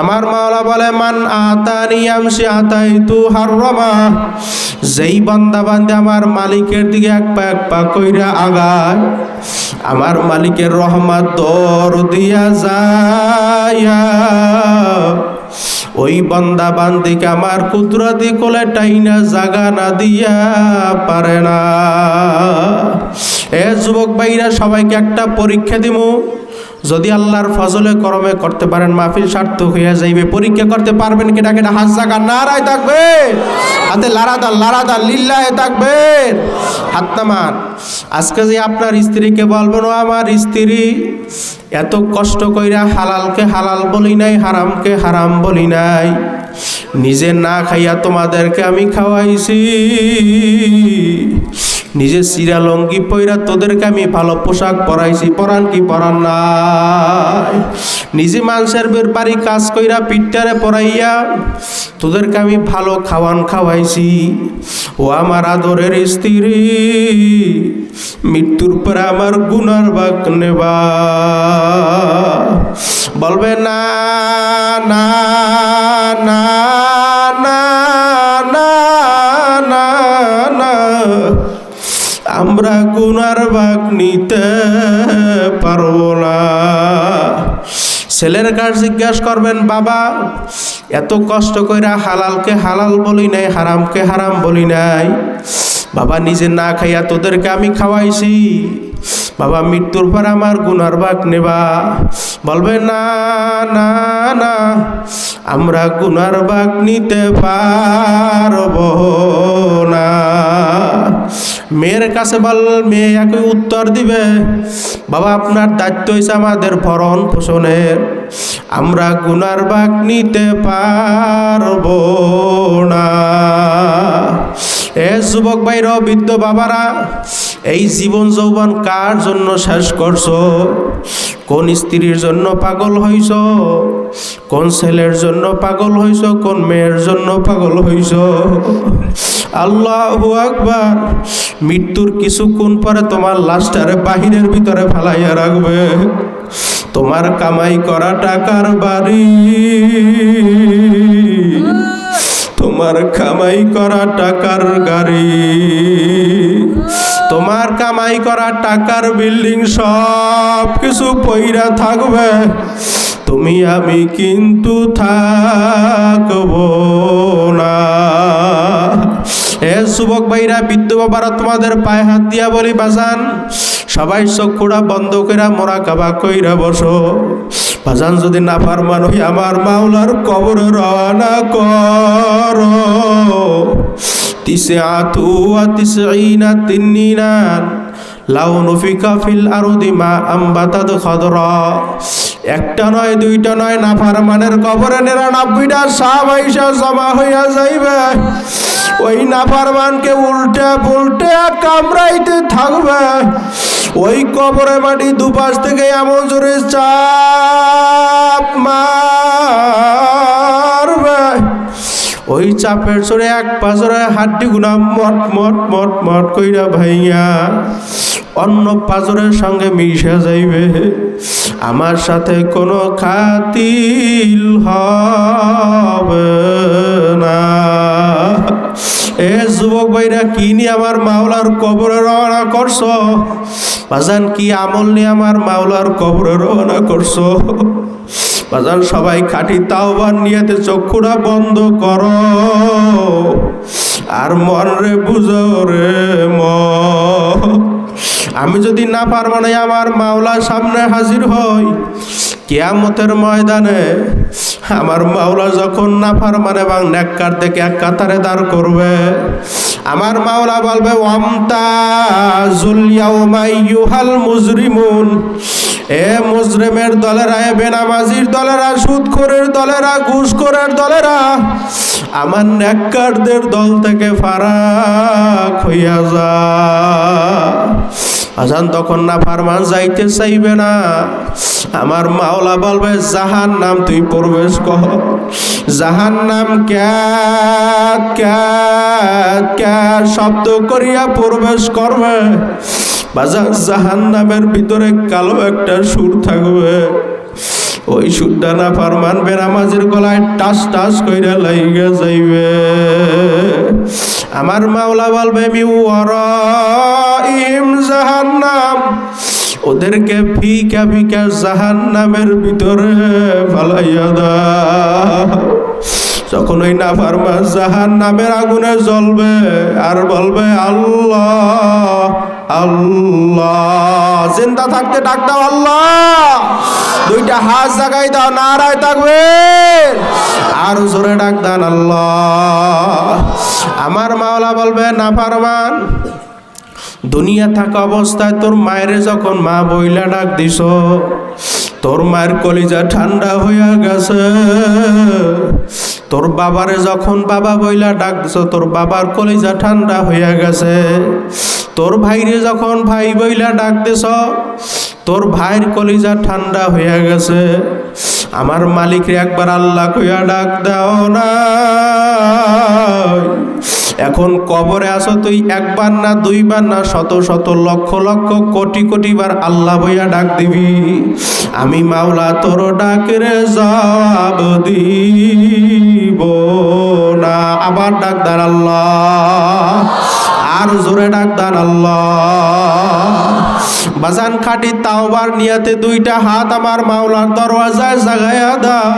আমার মাওলা বলে, মান আতানি আমশি আতাইতু হাররামা। যেই বান্দা বান্দে আমার মালিকের দিকে এক পা কইরা আগায়, আমার মালিকের রহমত দর দিয়া যায়। ওই বান্দা বান্দিকে আমার কুদরতি কোলে টাইনা জাগা না দিয়া পারে না। এ যুবক ভাইরা, সবাইকে একটা পরীক্ষা দিমু। যদি আল্লাহর ফজলে করমে করতে পারেন, মাহফিল সার্থক হইয়া যাইবে। পরীক্ষা করতে পারবেন কিনা কিনা হাত জাগা নারায় থাকবে, হাতে লারাদান লিল্লাহে থাকবে, হাত নামান। আজকে যে আপনার স্ত্রীকে বলবেন, ও আমার স্ত্রী, এত কষ্ট কইরা হালালকে হালাল বলি নাই, হারামকে হারাম বলি নাই, নিজে না খাইয়া তোমাদেরকে আমি খাওয়াইছি, নিজে চিরা লঙ্গি পইরা তোদেরকে আমি ভালো পোশাক পরাইছি, পরান কি পরান নাই, নিজে মানুষের বাড়ি কাজ কইরা পিঠটারে পরাইয়া তোদেরকে আমি ভালো খাওয়ান খাওয়াইছি। ও আমার আদরের স্ত্রী, মৃত্যুর পরে আমার গুনার ভাগ নেবা। বলবে না না না না না না না, আমরা গুনার ভাগ নিতে পারবো না। ছেলের কাছে জিজ্ঞাসা করবেন, বাবা এত কষ্ট কইরা হালালকে হালাল বলি নাই, হারামকে হারাম বলি নাই, বাবা নিজে না খাইয়া তোদেরকে আমি খাওয়াইছি, বাবা মৃত্যুর পর আমার গুনার ভাগ নেবা। বলবে না না না, আমরা গুনার ভাগ নিতে পারবো না। মেয়ের কাছে বল, মেয়ে একই উত্তর দিবে, বাবা আপনার দায়িত্ব হয়েছে আমাদের ভরণ পোষণের, আমরা গুনার ভাগ নিতে পারবো না। এ যুবক ভাইরা, বৃদ্ধ বাবারা, এই জীবন যৌবন কার জন্য শেষ করছো? কোন স্ত্রীর জন্য পাগল হইছ? কোন ছেলের জন্য পাগল হইছ? কোন মেয়ের জন্য পাগল হইছ? আল্লাহু আকবার। মৃত্যুর কিছুক্ষণ পরে তোমার লাশটারে বাহিরের ভিতরে ফেলাইয়া রাখবে। তোমার কামাই করা টাকার বাড়ি, তোমার কামাই করা টাকার গাড়ি, তোমার কামাই করা টাকার বিল্ডিং সব কিছু পইরা থাকবে, তুমি আমি কিন্তু থাকবো না। এ যুবক ভাইরা, বৃদ্ধ বাবারা, তোমাদের পায়ে হাত দিয়া বলি, বাজান সবাই চক্ষুটা বন্ধ কইরা মোরাকাবা কইরা বসো। বাজান যদি না ফারমান হই আমার মাওলার কবরে রওনা করো। তিসআতু ওয়া তিসঈনা তিন্নিনান লাউ নুফিকা ফিল আরদি মা আমবাতাত খাদরা। একটা নয়, দুইটা নয়, নাফরমানের কবরে 99টা সাপ আইসা জমা হইয়া যাইবে। ওই নাফরমানকে উল্টা পুল্টে কামড়াইতে থাকবে। ওই কবরে মাটি দুপাশ থেকে এমন জোরে চাপ মারবে, ওই চাপের জোরে এক পাজরে হাড্ডি গুনা মট মট মট মট কইরা ভাইয়া অন্য পাজরের সঙ্গে মিশে যাইবে। আমার সাথে কোনো খাতিল হবে না। এ যুবক ভাইরা, কি নিয়ে আমার মাওলার কবরে রওনা করছো? বাজান কি আমল নিয়ে আমার মাওলার কবরে রওনা করছো? বাজান সবাই খাঁটি তাওবার নিয়তে চক্ষুটা বন্ধ করো আর মন রে বুঝো রে মন। আমি যদি না পারবো না আমার মাওলার সামনে হাজির হই কিয়ামতের ময়দানে, আমার মাওলা যখন নাফরমান এবং নেককার দেখে এক কাতারে দাঁড় করবে, আমার মাওলা বলবে ওয়ামতাজুল ইয়াউমা আইয়ুহাল মুজরিমুন, এ মুজরিমের দলেরা, এ বেনামাজির দলেরা, সুদখোরের দলেরা, ঘুষখোরের দলেরা, আমার নেককারদের দল থেকে ফারাক হইয়া যা। আজান তখন না ফারমান যাইতে চাইবে না, আমার মাওলা বলবে জাহান্নাম তুই প্রবেশ কর। জাহান্নাম ক্যাত ক্যাত ক্যাত শব্দ করিয়া প্রবেশ করবে। বাজার জাহান্নামের ভিতরে কালো একটা সুর থাকবে, ওই সুরটা না ফারমান বেনামাজির গলায় টাস টাস কইরা লাইগা যাইবে। আমার মাওলা বলবে মিওয়ারাইহিম জাহান্নাম, ওদেরকে ফিকা ফিকা জাহান্নামের ভিতরে ফালাইয়া দাও। যখন ওই নাফরমান জাহান্নামের আগুনে জ্বলবে আর বলবে আল্লাহ আল্লাহ, জিন্দা থাকতে ডাক দাও আল্লাহ, দুইটা হাত জাগাই দাও, নারায় তাকবীর, আর জোরে ডাক দেন আল্লাহ। আমার মাওলা বলবে নাফরমান, দুনিয়া থাকা অবস্থায় তোর মায়ের যখন মা বইলা ডাক দিস, তোর মায়ের কলিজা ঠান্ডা হইয়া গেছে। তোর বাবারে যখন বাবা বইলা ডাক দিস, তোর বাবার কলিজা ঠান্ডা হইয়া গেছে। তোর ভাইরে যখন ভাই বইলা ডাক দিস, তোর ভাইয়ের কলিজা ঠান্ডা হইয়া গেছে। আমার মালিকরে একবার আল্লাহ কইয়া ডাক দাও না। এখন কবরে আসো তুই, একবার না দুইবার না শত শত লক্ষ লক্ষ কোটি কোটি বার আল্লাহ বইয়া ডাক দিবি, আমি মাওলা তোর ডাকের জবাব দিব না। আবার ডাক দান আল্লাহ, আর জোরে ডাক দান আল্লাহ। বাজান খাটি তাওবার নিয়াতে দুইটা হাত আমার মাওলার দরওয়াজায় জাগাইয়া দাও।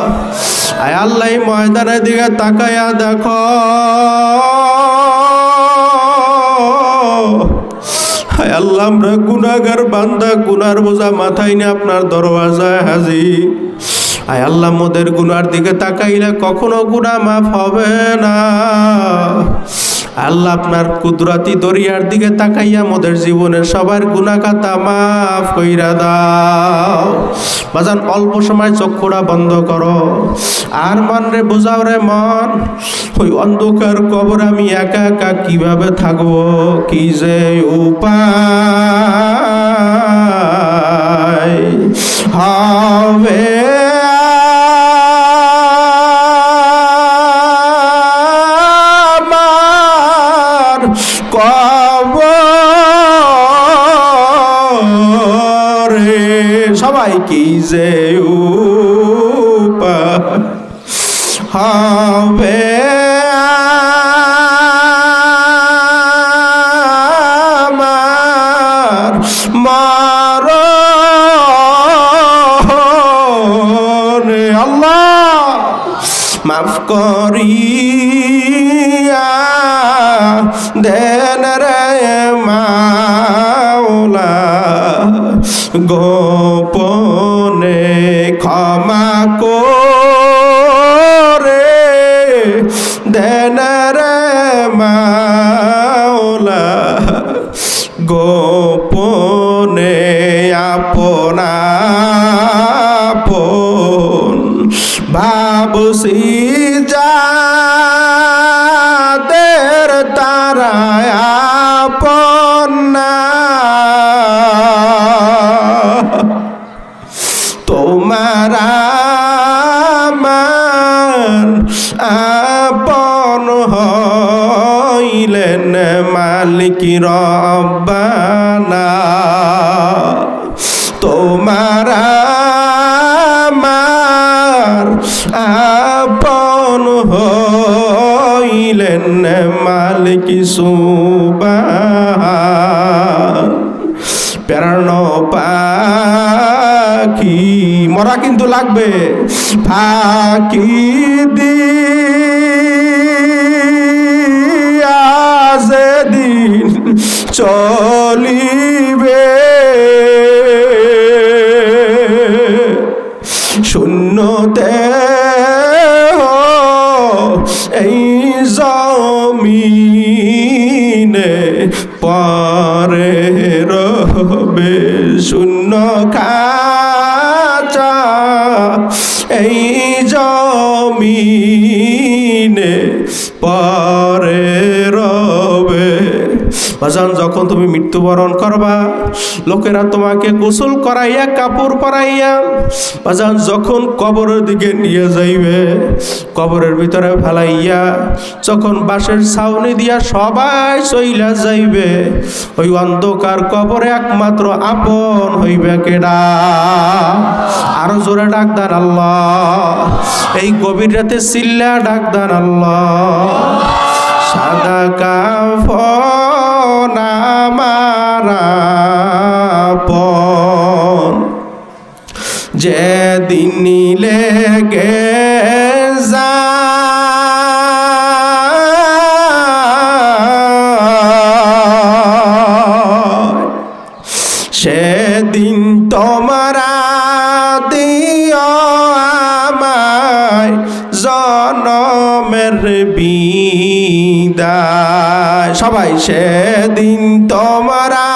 আয় আল্লাহ ময়দানের দিকে তাকাইয়া দেখো, হায় আল্লাহ আমরা গুনাহগার বান্দা, গুনার বোঝা মাথায় নিয়ে আপনার দরওয়াজায় হাজির। আয় আল্লাহ মোদের গুনার দিকে তাকাইলে কখনো গুনাহ মাফ হবে না। আল্লাহ আপনার কুদরতি দরিয়ার দিকে তাকাইয়া মোদের জীবনের সবার গুনাহ খাতা মাফ কইরা দাও। বাজান অল্প সময় চক্ষুটা বন্ধ করো, আর মন রে বুঝাও রে মন, ওই অন্ধকার কবর আমি একা একা কিভাবে থাকবো, কি যে উপায় হবে কবরে, সবাই কি যে উপায় হবে আমার মরণে। আল্লাহ মাফ করিয়া দেন রে মাওলা, গোপনে ক্ষমা করে দেন রে মাওলা, গোপনে আপনা আপন ভাবছি যাদের তারায় আপন না, তোমার আমার আপন হইলেন মালিক রব্বানা, তোমার আমার আপন হইলেন মালিক সুবহান। প্যারানো পাখি মরা কিন্তু লাগবে, ফাঁকি দিয়া যেদিন চলিবে, শূন্যতে এই জমি হবে শূন্য খাঁচা এই জমিনে পরে রবে। বাজান যখন তুমি মৃত্যুবরণ করবা, লোকেরা তোমাকে গোসল করাইয়া কাপড় পরাইয়া বাজান যখন কবরের দিকে নিয়ে যাইবে, কবরের ভিতরে ফেলাইয়া যখন বাঁশের ছাউনি দিয়া সবাই চইলা যাইবে, ওই অন্ধকার কবরে একমাত্র আপন হইবে কেডা? আরো জোরে ডাক দেন আল্লাহ। এই গভীর রাতে চিল্লা ডাক দেন আল্লাহ। সাদা কাফন আমার আপন, যেদিন লেগে যায় সেদিন তোমরা দিও আমায় জনমের বিদায়। সবাই সেদিন তোমরা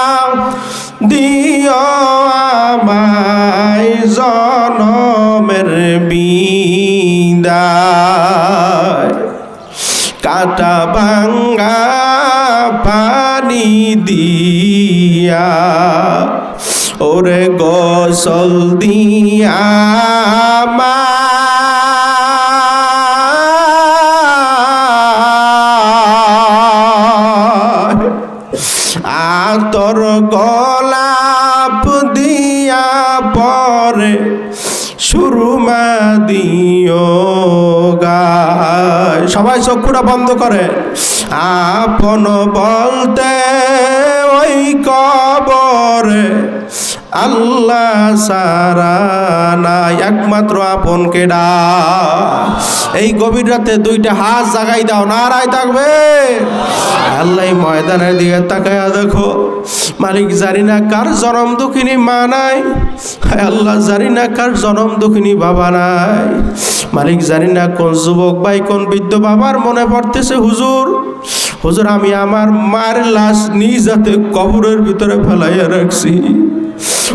দিও আমায় জনমের বিদায়। কাটা ভাঙ্গা পানি দিয়া ওরে গোসল দিয়া আতর গোলাপ দিয়া পরে সুরমা দিও গায়। সবাই চক্ষুটা বন্ধ করে। আপন বলতে ওই কবরে আল্লাহ সারা নাই, একমাত্র আপন কেডা? এই গভীর রাতে দুইটা হাত জাগাই দাও, নারায় থাকবে। আল্লাহ ময়দানের দিকে তাকায়া দেখো, মালিক জানি না কার জনম দুঃখিনী মা নাই, আল্লাহ জানি না কার জনম দুঃখিনী বাবা নাই। মালিক জানি না কোন যুবক ভাই কোন বৃদ্ধ বাবার মনে পড়তেছে, হুজুর হুজুর আমি আমার মার লাশ নিজ হাতে কবরের ভিতরে ফেলাইয়া রাখছি।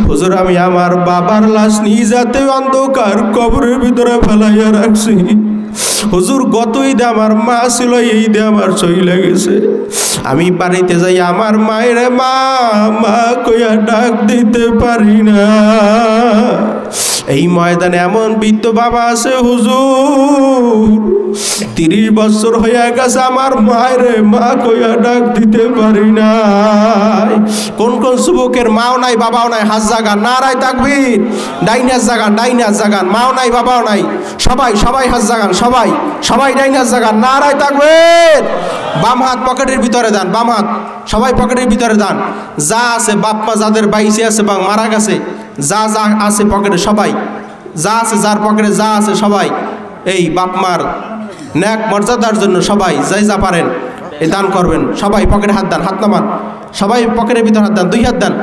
হুজুর আমি আমার বাবার লাশ নিজ হাতে অন্ধকার কবরের ভিতরে ফেলাইয়া রাখছি। হুজুর গত ঈদে আমার মা ছিল, এই ঈদে আমার চইলা গেছে। আমি বাড়িতে যাই আমার মায়ের মা মা কইয়া ডাক দিতে পারি না। এই ময়দানে এমন বৃদ্ধ বাবা আছে হুজুর 30 বছর হইয়া গেছে আমার মায়ের মা কইয়া ডাক দিতে পারি না। কোন কোন যুবকের মাও নাই বাবাও নাই? হাত জাগান, নারায় তাকবীর। ডাইন হাত জাগান, ডাইন হাত জাগান। মাও নাই বাবাও নাই, সবাই সবাই হাত জাগান, সবাই সবাই ডাইন হাত জাগান, নারায় তাকবীর। বাম হাত পকেটের ভিতরে দেন, বাম হাত সবাই পকেটের ভিতরে দেন। যা আছে বাপ মা যাদের বাইসে আছে বা মারা গেছে, যা যা আছে পকেটে সবাই, যা আছে যার পকেটে যা আছে সবাই এই বাপ মার ন্যাক মর্যাদার জন্য সবাই যাই যা পারেন এই দান করবেন। সবাই পকেটে হাত দেন, হাত নামান, সবাই পকেটের ভিতরে হাত দেন, 2 হাত দেন।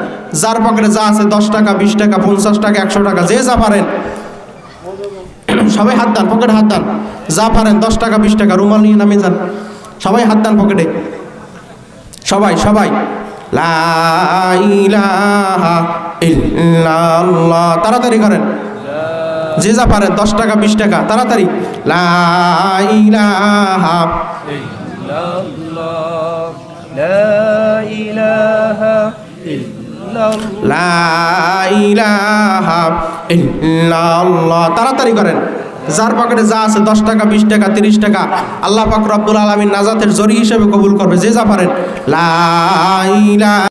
যার পকেটে যা আছে 10 টাকা 20 টাকা 50 টাকা 100 টাকা যে যা পারেন সবাই হাত দেন, পকেটে হাত দেন, যা পারেন 10 টাকা 20 টাকা রুমাল নিয়ে নামে যান, সবাই হাত দেন পকেটে, সবাই সবাই। লা ইলাহা ইল্লাল্লাহ, তাড়াতাড়ি করেন, যে যা পারেন 10 টাকা 20 টাকা তাড়াতাড়ি। লা ইলাহা ইল্লাল্লাহ, লা ইলাহা ইল্লাল্লাহ, লা ইলাহা ইল্লাল্লাহ, তাড়াতাড়ি করেন। যার পকেটে যা আছে 10 টাকা 20 টাকা 30 টাকা আল্লাহ পাক রব্বুল আলামিন নাজাতের জরি হিসেবে কবুল করবে, যে যা পারেন। লা ইলাহা